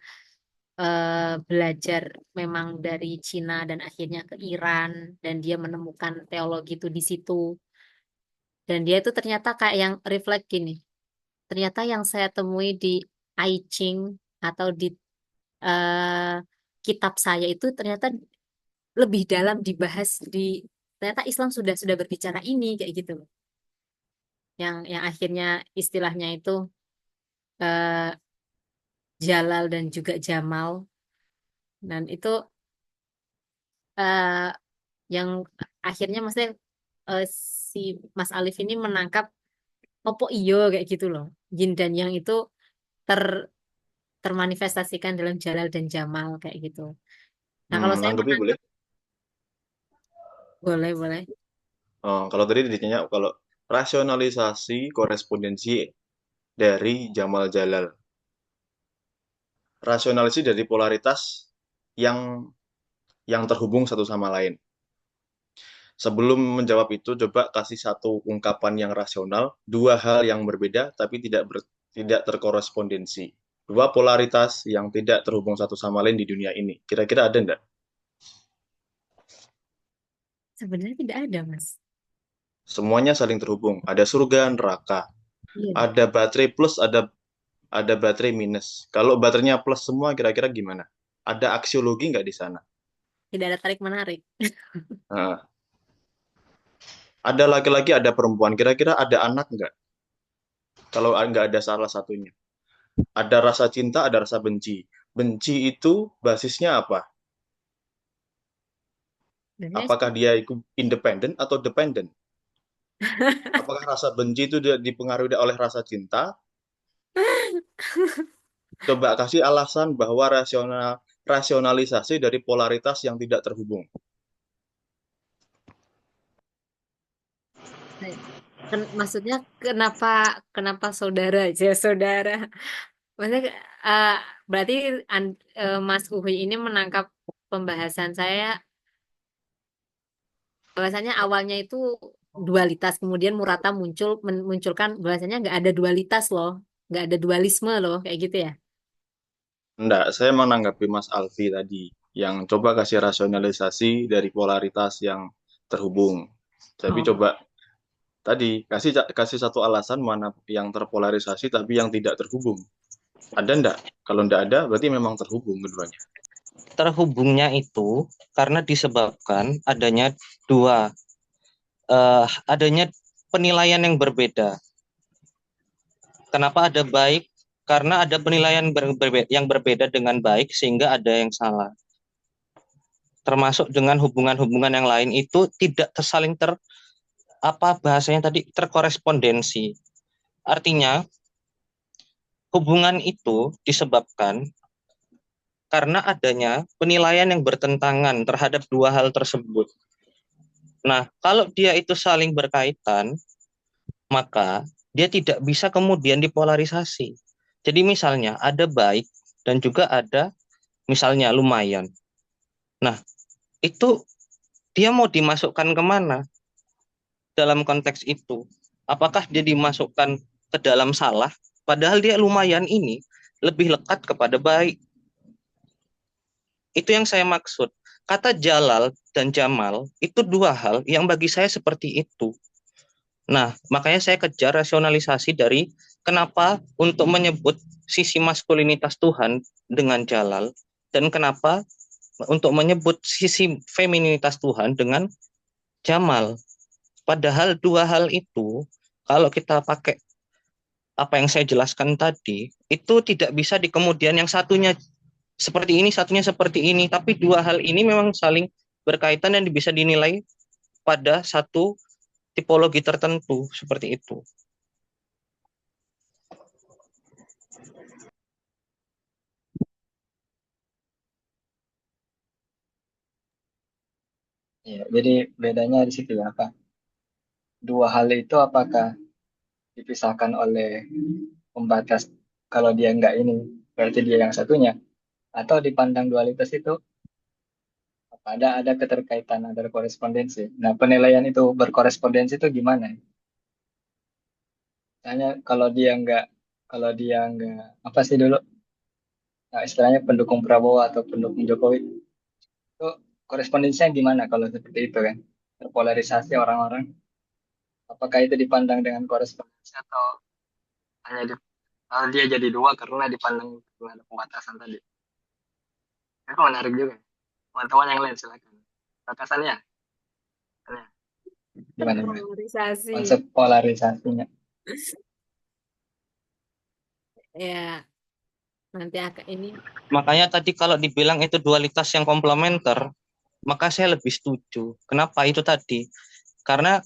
belajar memang dari Cina dan akhirnya ke Iran dan dia menemukan teologi itu di situ. Dan dia itu ternyata kayak yang reflect gini. Ternyata yang saya temui di I Ching atau di eh, kitab saya itu ternyata lebih dalam dibahas di ternyata Islam sudah berbicara ini kayak gitu loh. Yang akhirnya istilahnya itu eh, Jalal dan juga Jamal dan itu eh, yang akhirnya maksudnya eh, si Mas Alif ini menangkap opo iyo kayak gitu loh. Yin dan yang itu ter termanifestasikan dalam Jalal dan Jamal kayak gitu. Nah, kalau saya Nanggepi boleh? menangkap boleh boleh. Kalau tadi ditanya kalau rasionalisasi korespondensi dari Jamal Jalal. Rasionalisasi dari polaritas yang terhubung satu sama lain. Sebelum menjawab itu, coba kasih satu ungkapan yang rasional, dua hal yang berbeda tapi tidak terkorespondensi. Dua polaritas yang tidak terhubung satu sama lain di dunia ini. Kira-kira ada enggak? Sebenarnya tidak ada, Mas. Semuanya saling terhubung. Ada surga, neraka. Iya, Ada baterai plus, ada baterai minus. Kalau baterainya plus semua, kira-kira gimana? Ada aksiologi nggak di sana? tidak ada tarik menarik. Nah, ada laki-laki, ada perempuan. Kira-kira ada anak nggak? Kalau nggak ada salah satunya. Ada rasa cinta, ada rasa benci. Benci itu basisnya apa? Sebenarnya Apakah dia itu independen atau dependen? Apakah rasa benci itu dipengaruhi oleh rasa cinta? Coba kasih alasan bahwa rasionalisasi dari polaritas yang tidak terhubung. maksudnya kenapa kenapa saudara aja saudara? Maksudnya eh, berarti Mas Uhuy ini menangkap pembahasan saya bahwasanya awalnya itu dualitas, kemudian Murata munculkan bahwasanya nggak ada dualitas loh, nggak ada dualisme loh, kayak gitu ya. Enggak, saya menanggapi Mas Alfi tadi yang coba kasih rasionalisasi dari polaritas yang terhubung. Tapi Oh, coba tadi kasih satu alasan mana yang terpolarisasi tapi yang tidak terhubung. Ada enggak? Kalau enggak ada, berarti memang terhubung keduanya. Terhubungnya itu karena disebabkan adanya penilaian yang berbeda. Kenapa ada baik? Karena ada penilaian yang berbeda dengan baik sehingga ada yang salah. Termasuk dengan hubungan-hubungan yang lain itu tidak tersaling bahasanya tadi, terkorespondensi. Artinya hubungan itu disebabkan karena adanya penilaian yang bertentangan terhadap dua hal tersebut. Nah, kalau dia itu saling berkaitan, maka dia tidak bisa kemudian dipolarisasi. Jadi misalnya ada baik dan juga ada misalnya lumayan. Nah, itu dia mau dimasukkan kemana dalam konteks itu? Apakah dia dimasukkan ke dalam salah? Padahal dia lumayan ini lebih lekat kepada baik. Itu yang saya maksud. Kata Jalal dan Jamal itu dua hal yang bagi saya seperti itu. Nah, makanya saya kejar rasionalisasi dari kenapa untuk menyebut sisi maskulinitas Tuhan dengan Jalal dan kenapa untuk menyebut sisi femininitas Tuhan dengan Jamal. Padahal dua hal itu kalau kita pakai apa yang saya jelaskan tadi, itu tidak bisa di kemudian yang satunya seperti ini, satunya seperti ini, tapi dua hal ini memang saling berkaitan dan bisa dinilai pada satu tipologi tertentu seperti itu. Ya, jadi bedanya di situ ya, apa? Dua hal itu apakah dipisahkan oleh pembatas, kalau dia enggak ini, berarti dia yang satunya, atau dipandang dualitas itu ada keterkaitan, ada korespondensi. Nah, penilaian itu berkorespondensi itu gimana? Misalnya kalau dia enggak apa sih dulu, nah, istilahnya pendukung Prabowo atau pendukung Jokowi, itu korespondensinya gimana kalau seperti itu kan? Terpolarisasi orang-orang, apakah itu dipandang dengan korespondensi atau hanya dia jadi dua karena dipandang dengan ada pembatasan tadi? Itu menarik juga. Teman-teman yang lain silakan. Batasannya, gimana gimana? terpolarisasi. Konsep polarisasinya. Ya, nanti akan ini. Makanya tadi kalau dibilang itu dualitas yang komplementer, maka saya lebih setuju. Kenapa itu tadi? Karena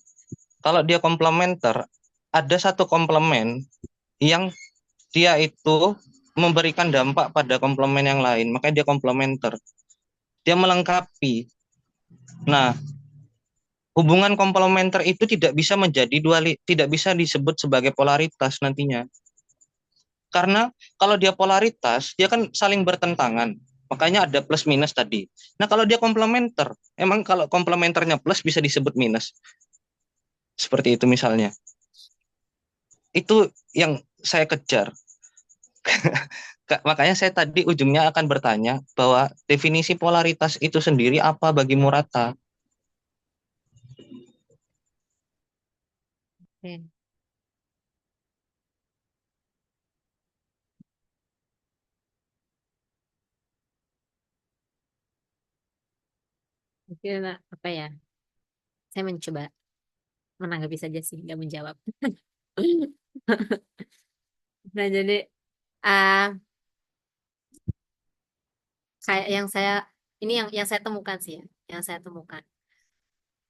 kalau dia komplementer, ada satu komplemen yang dia itu memberikan dampak pada komplemen yang lain, makanya dia komplementer. Dia melengkapi. Nah, hubungan komplementer itu tidak bisa tidak bisa disebut sebagai polaritas nantinya. Karena kalau dia polaritas, dia kan saling bertentangan. Makanya ada plus minus tadi. Nah, kalau dia komplementer, emang kalau komplementernya plus bisa disebut minus. Seperti itu misalnya. Itu yang saya kejar. Makanya saya tadi ujungnya akan bertanya bahwa definisi polaritas itu sendiri apa bagi Murata? Oke. Mungkin apa ya? Saya mencoba menanggapi saja sih, nggak menjawab. Nah, jadi ah kayak yang saya ini yang saya temukan sih ya, yang saya temukan.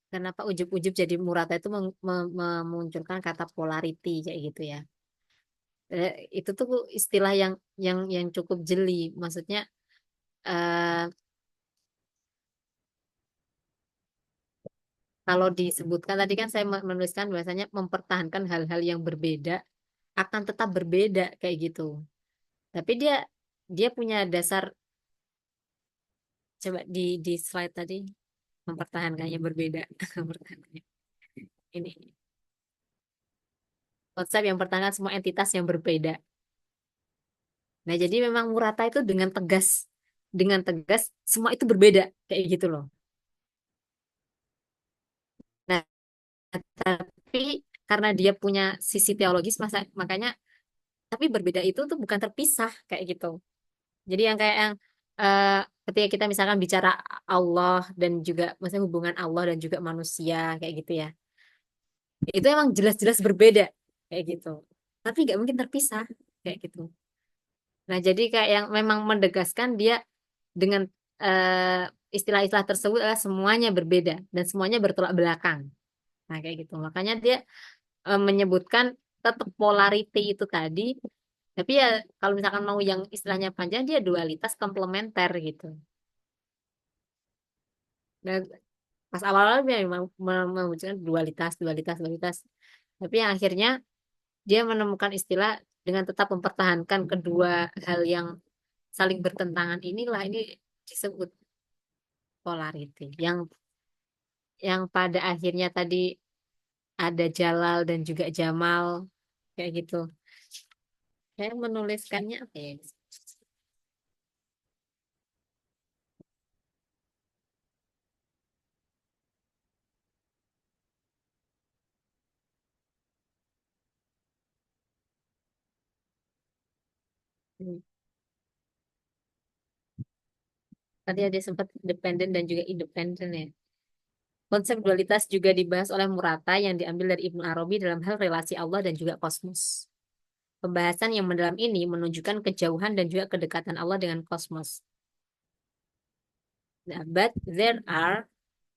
Kenapa ujub-ujub jadi Murata itu memunculkan kata polarity kayak gitu ya. Itu tuh istilah yang cukup jeli. Maksudnya eh, kalau disebutkan tadi kan saya menuliskan bahwasanya mempertahankan hal-hal yang berbeda akan tetap berbeda kayak gitu. Tapi dia dia punya dasar, coba di slide tadi, mempertahankannya berbeda. Mempertahankannya. Ini konsep yang mempertahankan semua entitas yang berbeda. Nah, jadi memang Murata itu dengan tegas dengan tegas semua itu berbeda kayak gitu loh. Nah, tapi karena dia punya sisi teologis makanya tapi berbeda itu tuh bukan terpisah kayak gitu. Jadi yang kayak yang eh, ketika kita misalkan bicara Allah dan juga maksudnya hubungan Allah dan juga manusia kayak gitu ya. Itu emang jelas-jelas berbeda kayak gitu. Tapi nggak mungkin terpisah kayak gitu. Nah, jadi kayak yang memang mendegaskan dia dengan istilah-istilah tersebut adalah semuanya berbeda dan semuanya bertolak belakang. Nah, kayak gitu. Makanya dia menyebutkan tetap polarity itu tadi, tapi ya kalau misalkan mau yang istilahnya panjang dia dualitas komplementer gitu. Dan pas awal-awal dia memang memunculkan dualitas, dualitas, dualitas. Tapi yang akhirnya dia menemukan istilah dengan tetap mempertahankan kedua hal yang saling bertentangan inilah ini disebut polarity. Yang pada akhirnya tadi ada Jalal dan juga Jamal kayak gitu. Saya menuliskannya apa ya? Hmm. Tadi ada sempat dependen dan juga independen ya. Konsep dualitas juga dibahas oleh Murata yang diambil dari Ibnu Arabi dalam hal relasi Allah dan juga kosmos. Pembahasan yang mendalam ini menunjukkan kejauhan dan juga kedekatan Allah dengan kosmos. Nah, but there are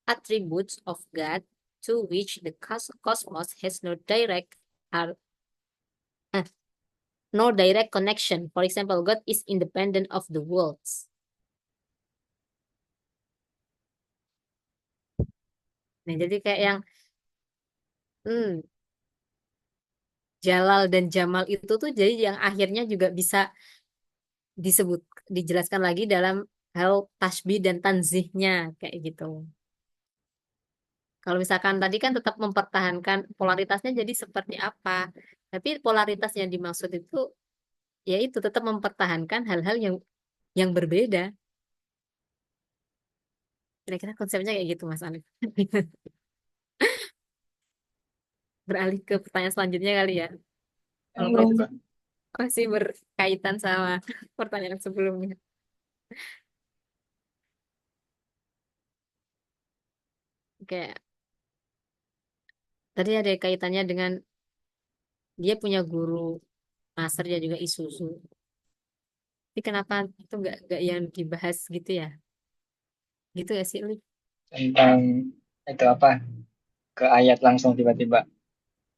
attributes of God to which the cosmos has uh, no direct connection. For example, God is independent of the worlds. Nah, jadi kayak yang hmm, Jalal dan Jamal itu tuh jadi yang akhirnya juga bisa disebut dijelaskan lagi dalam hal tasbih dan tanzihnya kayak gitu. Kalau misalkan tadi kan tetap mempertahankan polaritasnya jadi seperti apa. Tapi polaritas yang dimaksud itu yaitu tetap mempertahankan hal-hal yang berbeda. Kira-kira konsepnya kayak gitu Mas Alif. Beralih ke pertanyaan selanjutnya kali ya. Walaupun itu Coba. masih berkaitan sama pertanyaan sebelumnya. Kayak tadi ada kaitannya dengan dia punya guru master ya juga Isuzu. Tapi kenapa itu nggak yang dibahas gitu ya? Gitu ya sih, Li? Tentang itu apa? Ke ayat langsung tiba-tiba.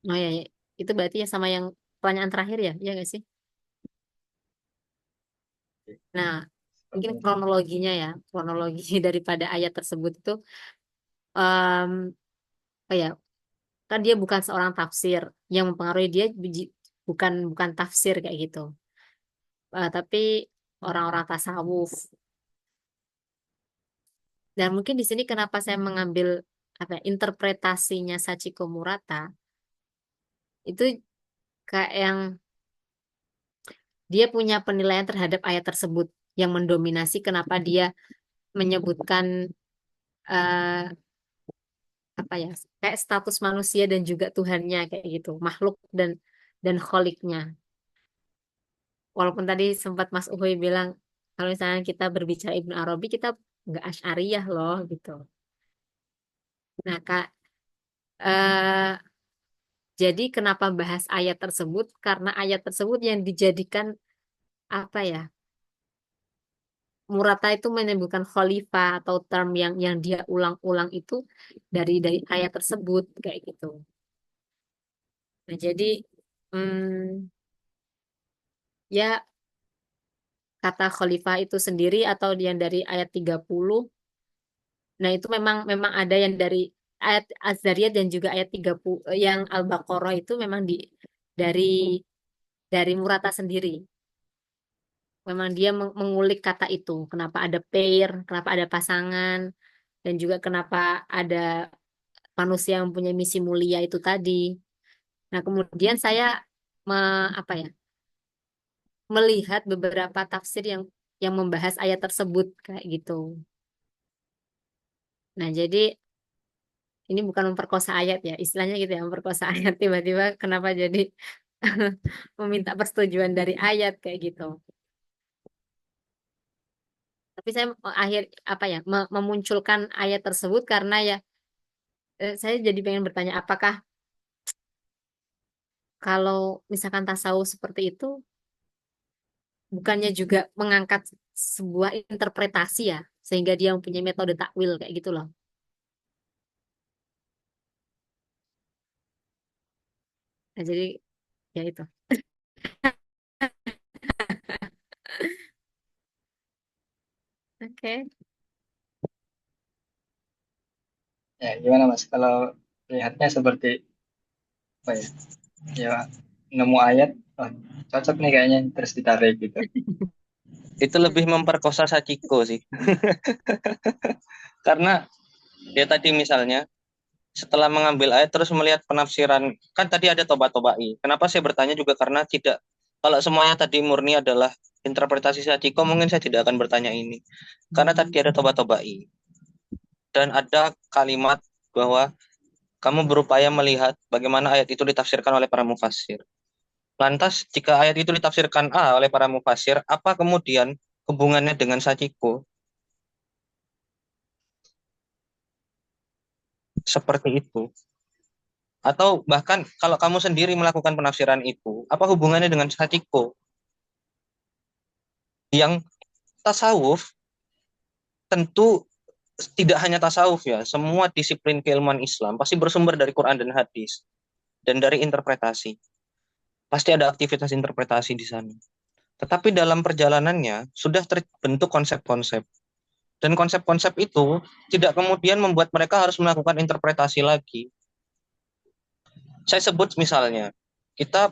Oh ya, ya. Itu berarti ya sama yang pertanyaan terakhir ya? Iya nggak sih? Nah, mungkin Seperti kronologinya ya, kronologi daripada ayat tersebut itu, em, apa ya? Kan dia bukan seorang tafsir yang mempengaruhi dia bukan bukan tafsir kayak gitu. Tapi orang-orang tasawuf. Dan mungkin di sini kenapa saya mengambil apa ya, interpretasinya Sachiko Murata itu kayak yang dia punya penilaian terhadap ayat tersebut yang mendominasi kenapa dia menyebutkan eh, apa ya kayak status manusia dan juga Tuhannya kayak gitu makhluk dan kholiknya walaupun tadi sempat Mas Uhoy bilang kalau misalnya kita berbicara Ibnu Arabi kita nggak Asy'ariyah loh gitu nah Kak eh, jadi kenapa bahas ayat tersebut karena ayat tersebut yang dijadikan apa ya Murata itu menyebutkan khalifah atau term yang dia ulang-ulang itu dari ayat tersebut kayak gitu. Nah, jadi hmm, ya kata khalifah itu sendiri atau yang dari ayat 30. Nah, itu memang memang ada yang dari ayat Az-Zariyat dan juga ayat 30 yang Al-Baqarah itu memang dari dari Murata sendiri. Memang dia mengulik kata itu, kenapa ada pair, kenapa ada pasangan, dan juga kenapa ada manusia yang mempunyai misi mulia itu tadi. Nah, kemudian saya apa ya, melihat beberapa tafsir yang yang membahas ayat tersebut kayak gitu. Nah, jadi ini bukan memperkosa ayat ya, istilahnya gitu ya, memperkosa ayat tiba-tiba kenapa jadi meminta persetujuan dari ayat kayak gitu. Tapi saya akhir apa ya memunculkan ayat tersebut karena ya saya jadi pengen bertanya apakah kalau misalkan tasawuf seperti itu bukannya juga mengangkat sebuah interpretasi ya sehingga dia mempunyai metode takwil kayak gitu loh. Nah, jadi ya itu. Oke. Ya, gimana Mas? Kalau lihatnya seperti apa ya? Ya, nemu ayat, oh, cocok nih kayaknya, terus ditarik gitu. Itu lebih memperkosa Sachiko sih. Karena dia tadi misalnya setelah mengambil ayat terus melihat penafsiran, kan tadi ada toba-tobai. Kenapa saya bertanya juga karena tidak, kalau semuanya tadi murni adalah interpretasi Sachiko, mungkin saya tidak akan bertanya ini. Karena tadi ada toba-tobai. Dan ada kalimat bahwa kamu berupaya melihat bagaimana ayat itu ditafsirkan oleh para mufassir. Lantas, jika ayat itu ditafsirkan A oleh para mufassir, apa kemudian hubungannya dengan Sachiko? Seperti itu. Atau bahkan kalau kamu sendiri melakukan penafsiran itu, apa hubungannya dengan Sachiko? Yang tasawuf tentu tidak hanya tasawuf ya, semua disiplin keilmuan Islam pasti bersumber dari Quran dan hadis dan dari interpretasi. Pasti ada aktivitas interpretasi di sana. Tetapi dalam perjalanannya sudah terbentuk konsep-konsep. Dan konsep-konsep itu tidak kemudian membuat mereka harus melakukan interpretasi lagi. Saya sebut misalnya, kita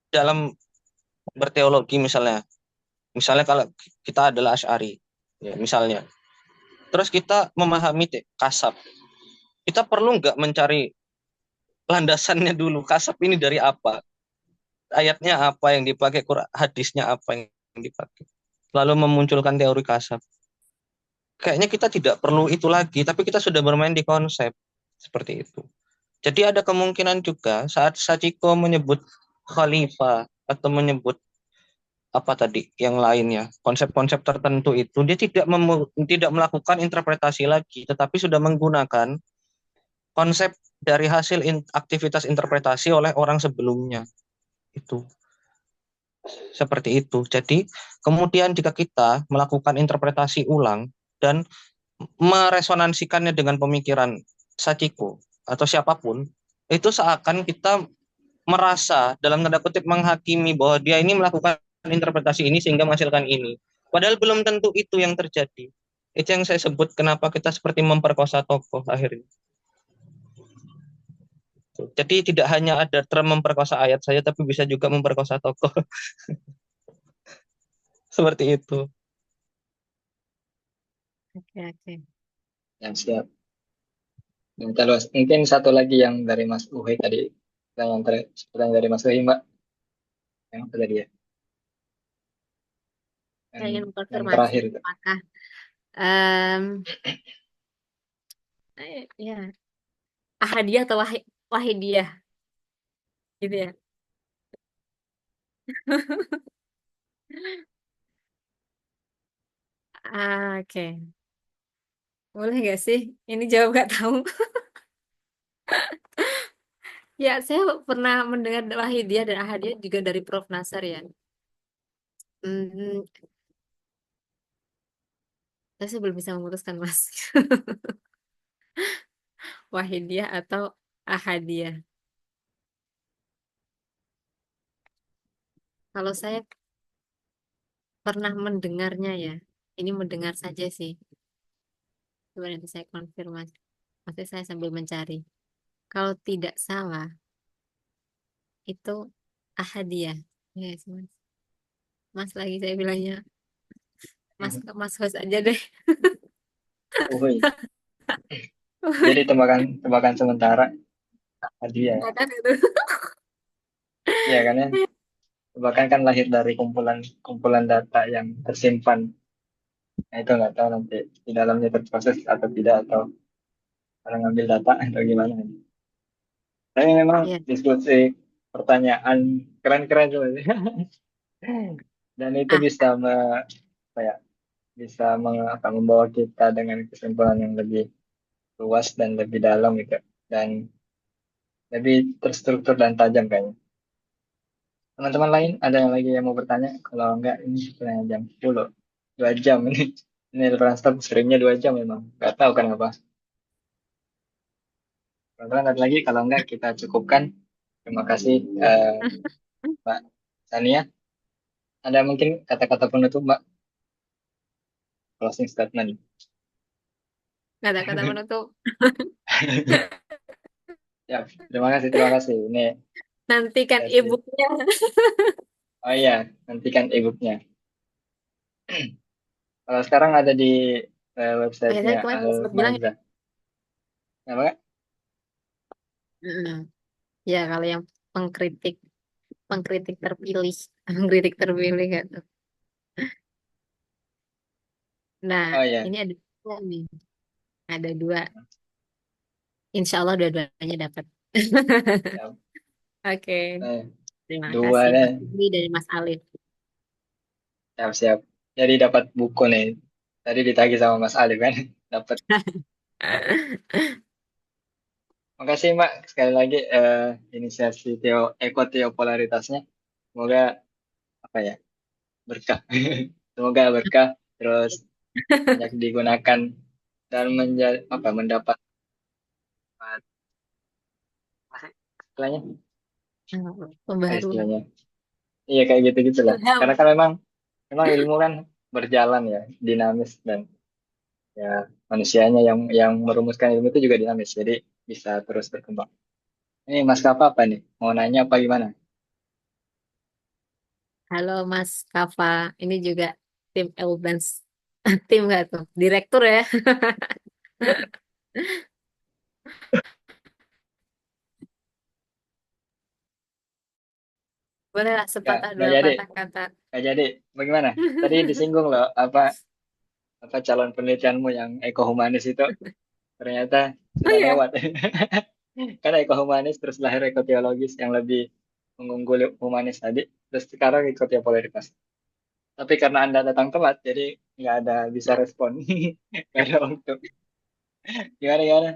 dalam berteologi misalnya kalau kita adalah Asy'ari, ya, misalnya. Terus kita memahami kasab. Kita perlu nggak mencari landasannya dulu, kasab ini dari apa? Ayatnya apa yang dipakai, hadisnya apa yang dipakai. Lalu memunculkan teori kasab. Kayaknya kita tidak perlu itu lagi, tapi kita sudah bermain di konsep seperti itu. Jadi ada kemungkinan juga saat Sachiko menyebut khalifah atau menyebut apa tadi yang lainnya, konsep-konsep tertentu itu dia tidak melakukan interpretasi lagi, tetapi sudah menggunakan konsep dari hasil aktivitas interpretasi oleh orang sebelumnya. Itu seperti itu. Jadi kemudian jika kita melakukan interpretasi ulang dan meresonansikannya dengan pemikiran Sachiko atau siapapun, itu seakan kita merasa dalam tanda kutip menghakimi bahwa dia ini melakukan interpretasi ini sehingga menghasilkan ini. Padahal belum tentu itu yang terjadi. Itu yang saya sebut kenapa kita seperti memperkosa tokoh akhirnya. Jadi tidak hanya ada term memperkosa ayat saja, tapi bisa juga memperkosa tokoh. Seperti itu. Oke, oke. Yang siap. Dan terus mungkin satu lagi yang dari Mas Uhe tadi, pertanyaan dari Mas Uhe, Mbak, yang apa tadi ya? Saya ingin Yang mengkonfirmasi terakhir itu. apakah ya ahadiyah atau wahidiyah gitu ya. Oke. Boleh nggak sih? Ini jawab nggak tahu. Ya, saya pernah mendengar wahidiyah dan ahadiyah juga dari Prof. Nasar ya. Hmm, saya sih belum bisa memutuskan, Mas. Wahidiyah atau ahadiyah. Kalau saya pernah mendengarnya ya, ini mendengar saja sih. Coba nanti saya konfirmasi. Maksudnya saya sambil mencari. Kalau tidak salah, itu ahadiyah. Yes, Mas. Mas lagi saya bilangnya, Mas host aja deh. Uhe. Jadi tebakan sementara hadiah. Silakan itu. Iya kan ya? bahkan kan lahir dari kumpulan data yang tersimpan. Nah, itu nggak tahu nanti di dalamnya terproses atau tidak, atau orang ngambil data atau gimana. Tapi memang Iya. diskusi pertanyaan keren-keren tuh. Dan itu Ah, bisa apa ya, bisa membawa kita dengan kesimpulan yang lebih luas dan lebih dalam gitu, dan lebih terstruktur dan tajam kayaknya. Teman-teman lain ada yang lagi yang mau bertanya? Kalau enggak, ini sebenarnya jam 10, 2 jam ini. Ini Elbrand seringnya 2 jam memang. Nggak tahu kenapa. Teman-teman ada lagi? Kalau enggak, kita cukupkan. Terima kasih, Mbak Sania. Ada mungkin kata-kata penutup, Mbak? Closing statement. kata-kata menutup. Ya, terima kasih, terima kasih. Ini Nantikan sesi. e-booknya. Oh iya, nantikan e-booknya. Kalau sekarang ada di Oh ya, tadi websitenya kemarin sempat bilang ya. Al-Mazda. Apa, Kak? Mm-mm. Ya, kalau yang pengkritik, pengkritik terpilih, pengkritik terpilih nggak tuh. Nah, Oh iya. ini ada dua nih, ada dua. Insya Allah dua-duanya dapat. Ya. Oke, terima Dua kasih deh. Mas Uli dari Mas Alif. Siap-siap. Jadi dapat buku nih. Tadi ditagih sama Mas Ali kan. Dapat. Makasih Mbak sekali lagi inisiasi ekoteopolaritasnya. Semoga apa ya, berkah. Semoga berkah, terus banyak digunakan dan mendapat apa sih istilahnya? Apa Pembaharuan. istilahnya? Iya kayak gitu-gitu lah. Ilham. Karena kan memang ilmu kan berjalan ya, dinamis, dan ya manusianya yang merumuskan ilmu itu juga dinamis. Jadi bisa terus berkembang. Ini Mas Kafa apa nih? Mau nanya apa gimana? Halo Mas Kafa, ini juga tim Elbrand. Tim nggak tuh? Direktur ya? Boleh lah sepatah Nggak dua jadi, patah kata. nggak jadi. Bagaimana? Tadi disinggung loh apa calon penelitianmu yang ekohumanis itu ternyata Oh sudah ya, lewat. Karena ekohumanis terus lahir ekoteologis yang lebih mengungguli humanis tadi. Terus sekarang ekoteopolaritas. Tapi karena Anda datang telat, jadi nggak ada bisa respon. Nggak ada waktu. Gimana, gimana?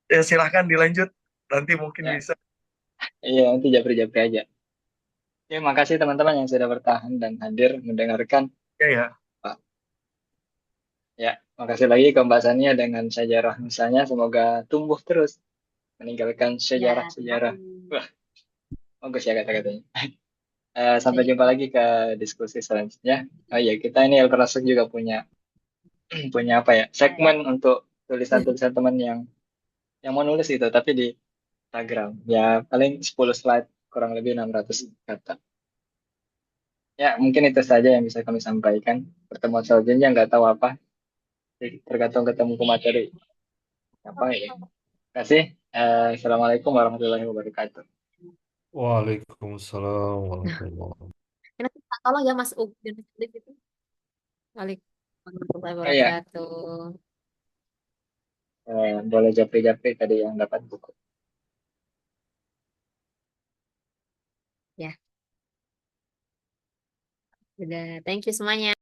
Ya silahkan dilanjut. Nanti mungkin Ya, bisa. iya nanti japri-japri aja. Ya, makasih teman-teman yang sudah bertahan dan hadir mendengarkan. Ya ya. Pak. Ya, makasih lagi ke Mbak Sania dengan sejarah misalnya. Semoga tumbuh terus meninggalkan ya, sejarah-sejarah. makasih. Wah, bagus ya kata-katanya. Sampai Saya jumpa lagi ke diskusi selanjutnya. Oh iya, kita ini Elperasuk juga punya punya apa ya? Segmen untuk tulisan-tulisan teman yang mau nulis itu, tapi di Instagram. Ya, paling 10 slide, kurang lebih 600 kata. Ya, mungkin itu saja yang bisa kami sampaikan. Pertemuan selanjutnya nggak tahu apa. Jadi, tergantung ketemu ke materi. Apa ya? Terima kasih. Assalamualaikum warahmatullahi wabarakatuh. Waalaikumsalam warahmatullahi. nanti tolong ya Mas Ugi dan Mas Alif itu. Waalaikumsalam warahmatullahi Oh iya, wabarakatuh. boleh japri-japri tadi yang dapat buku. Ya, sudah. Thank you semuanya.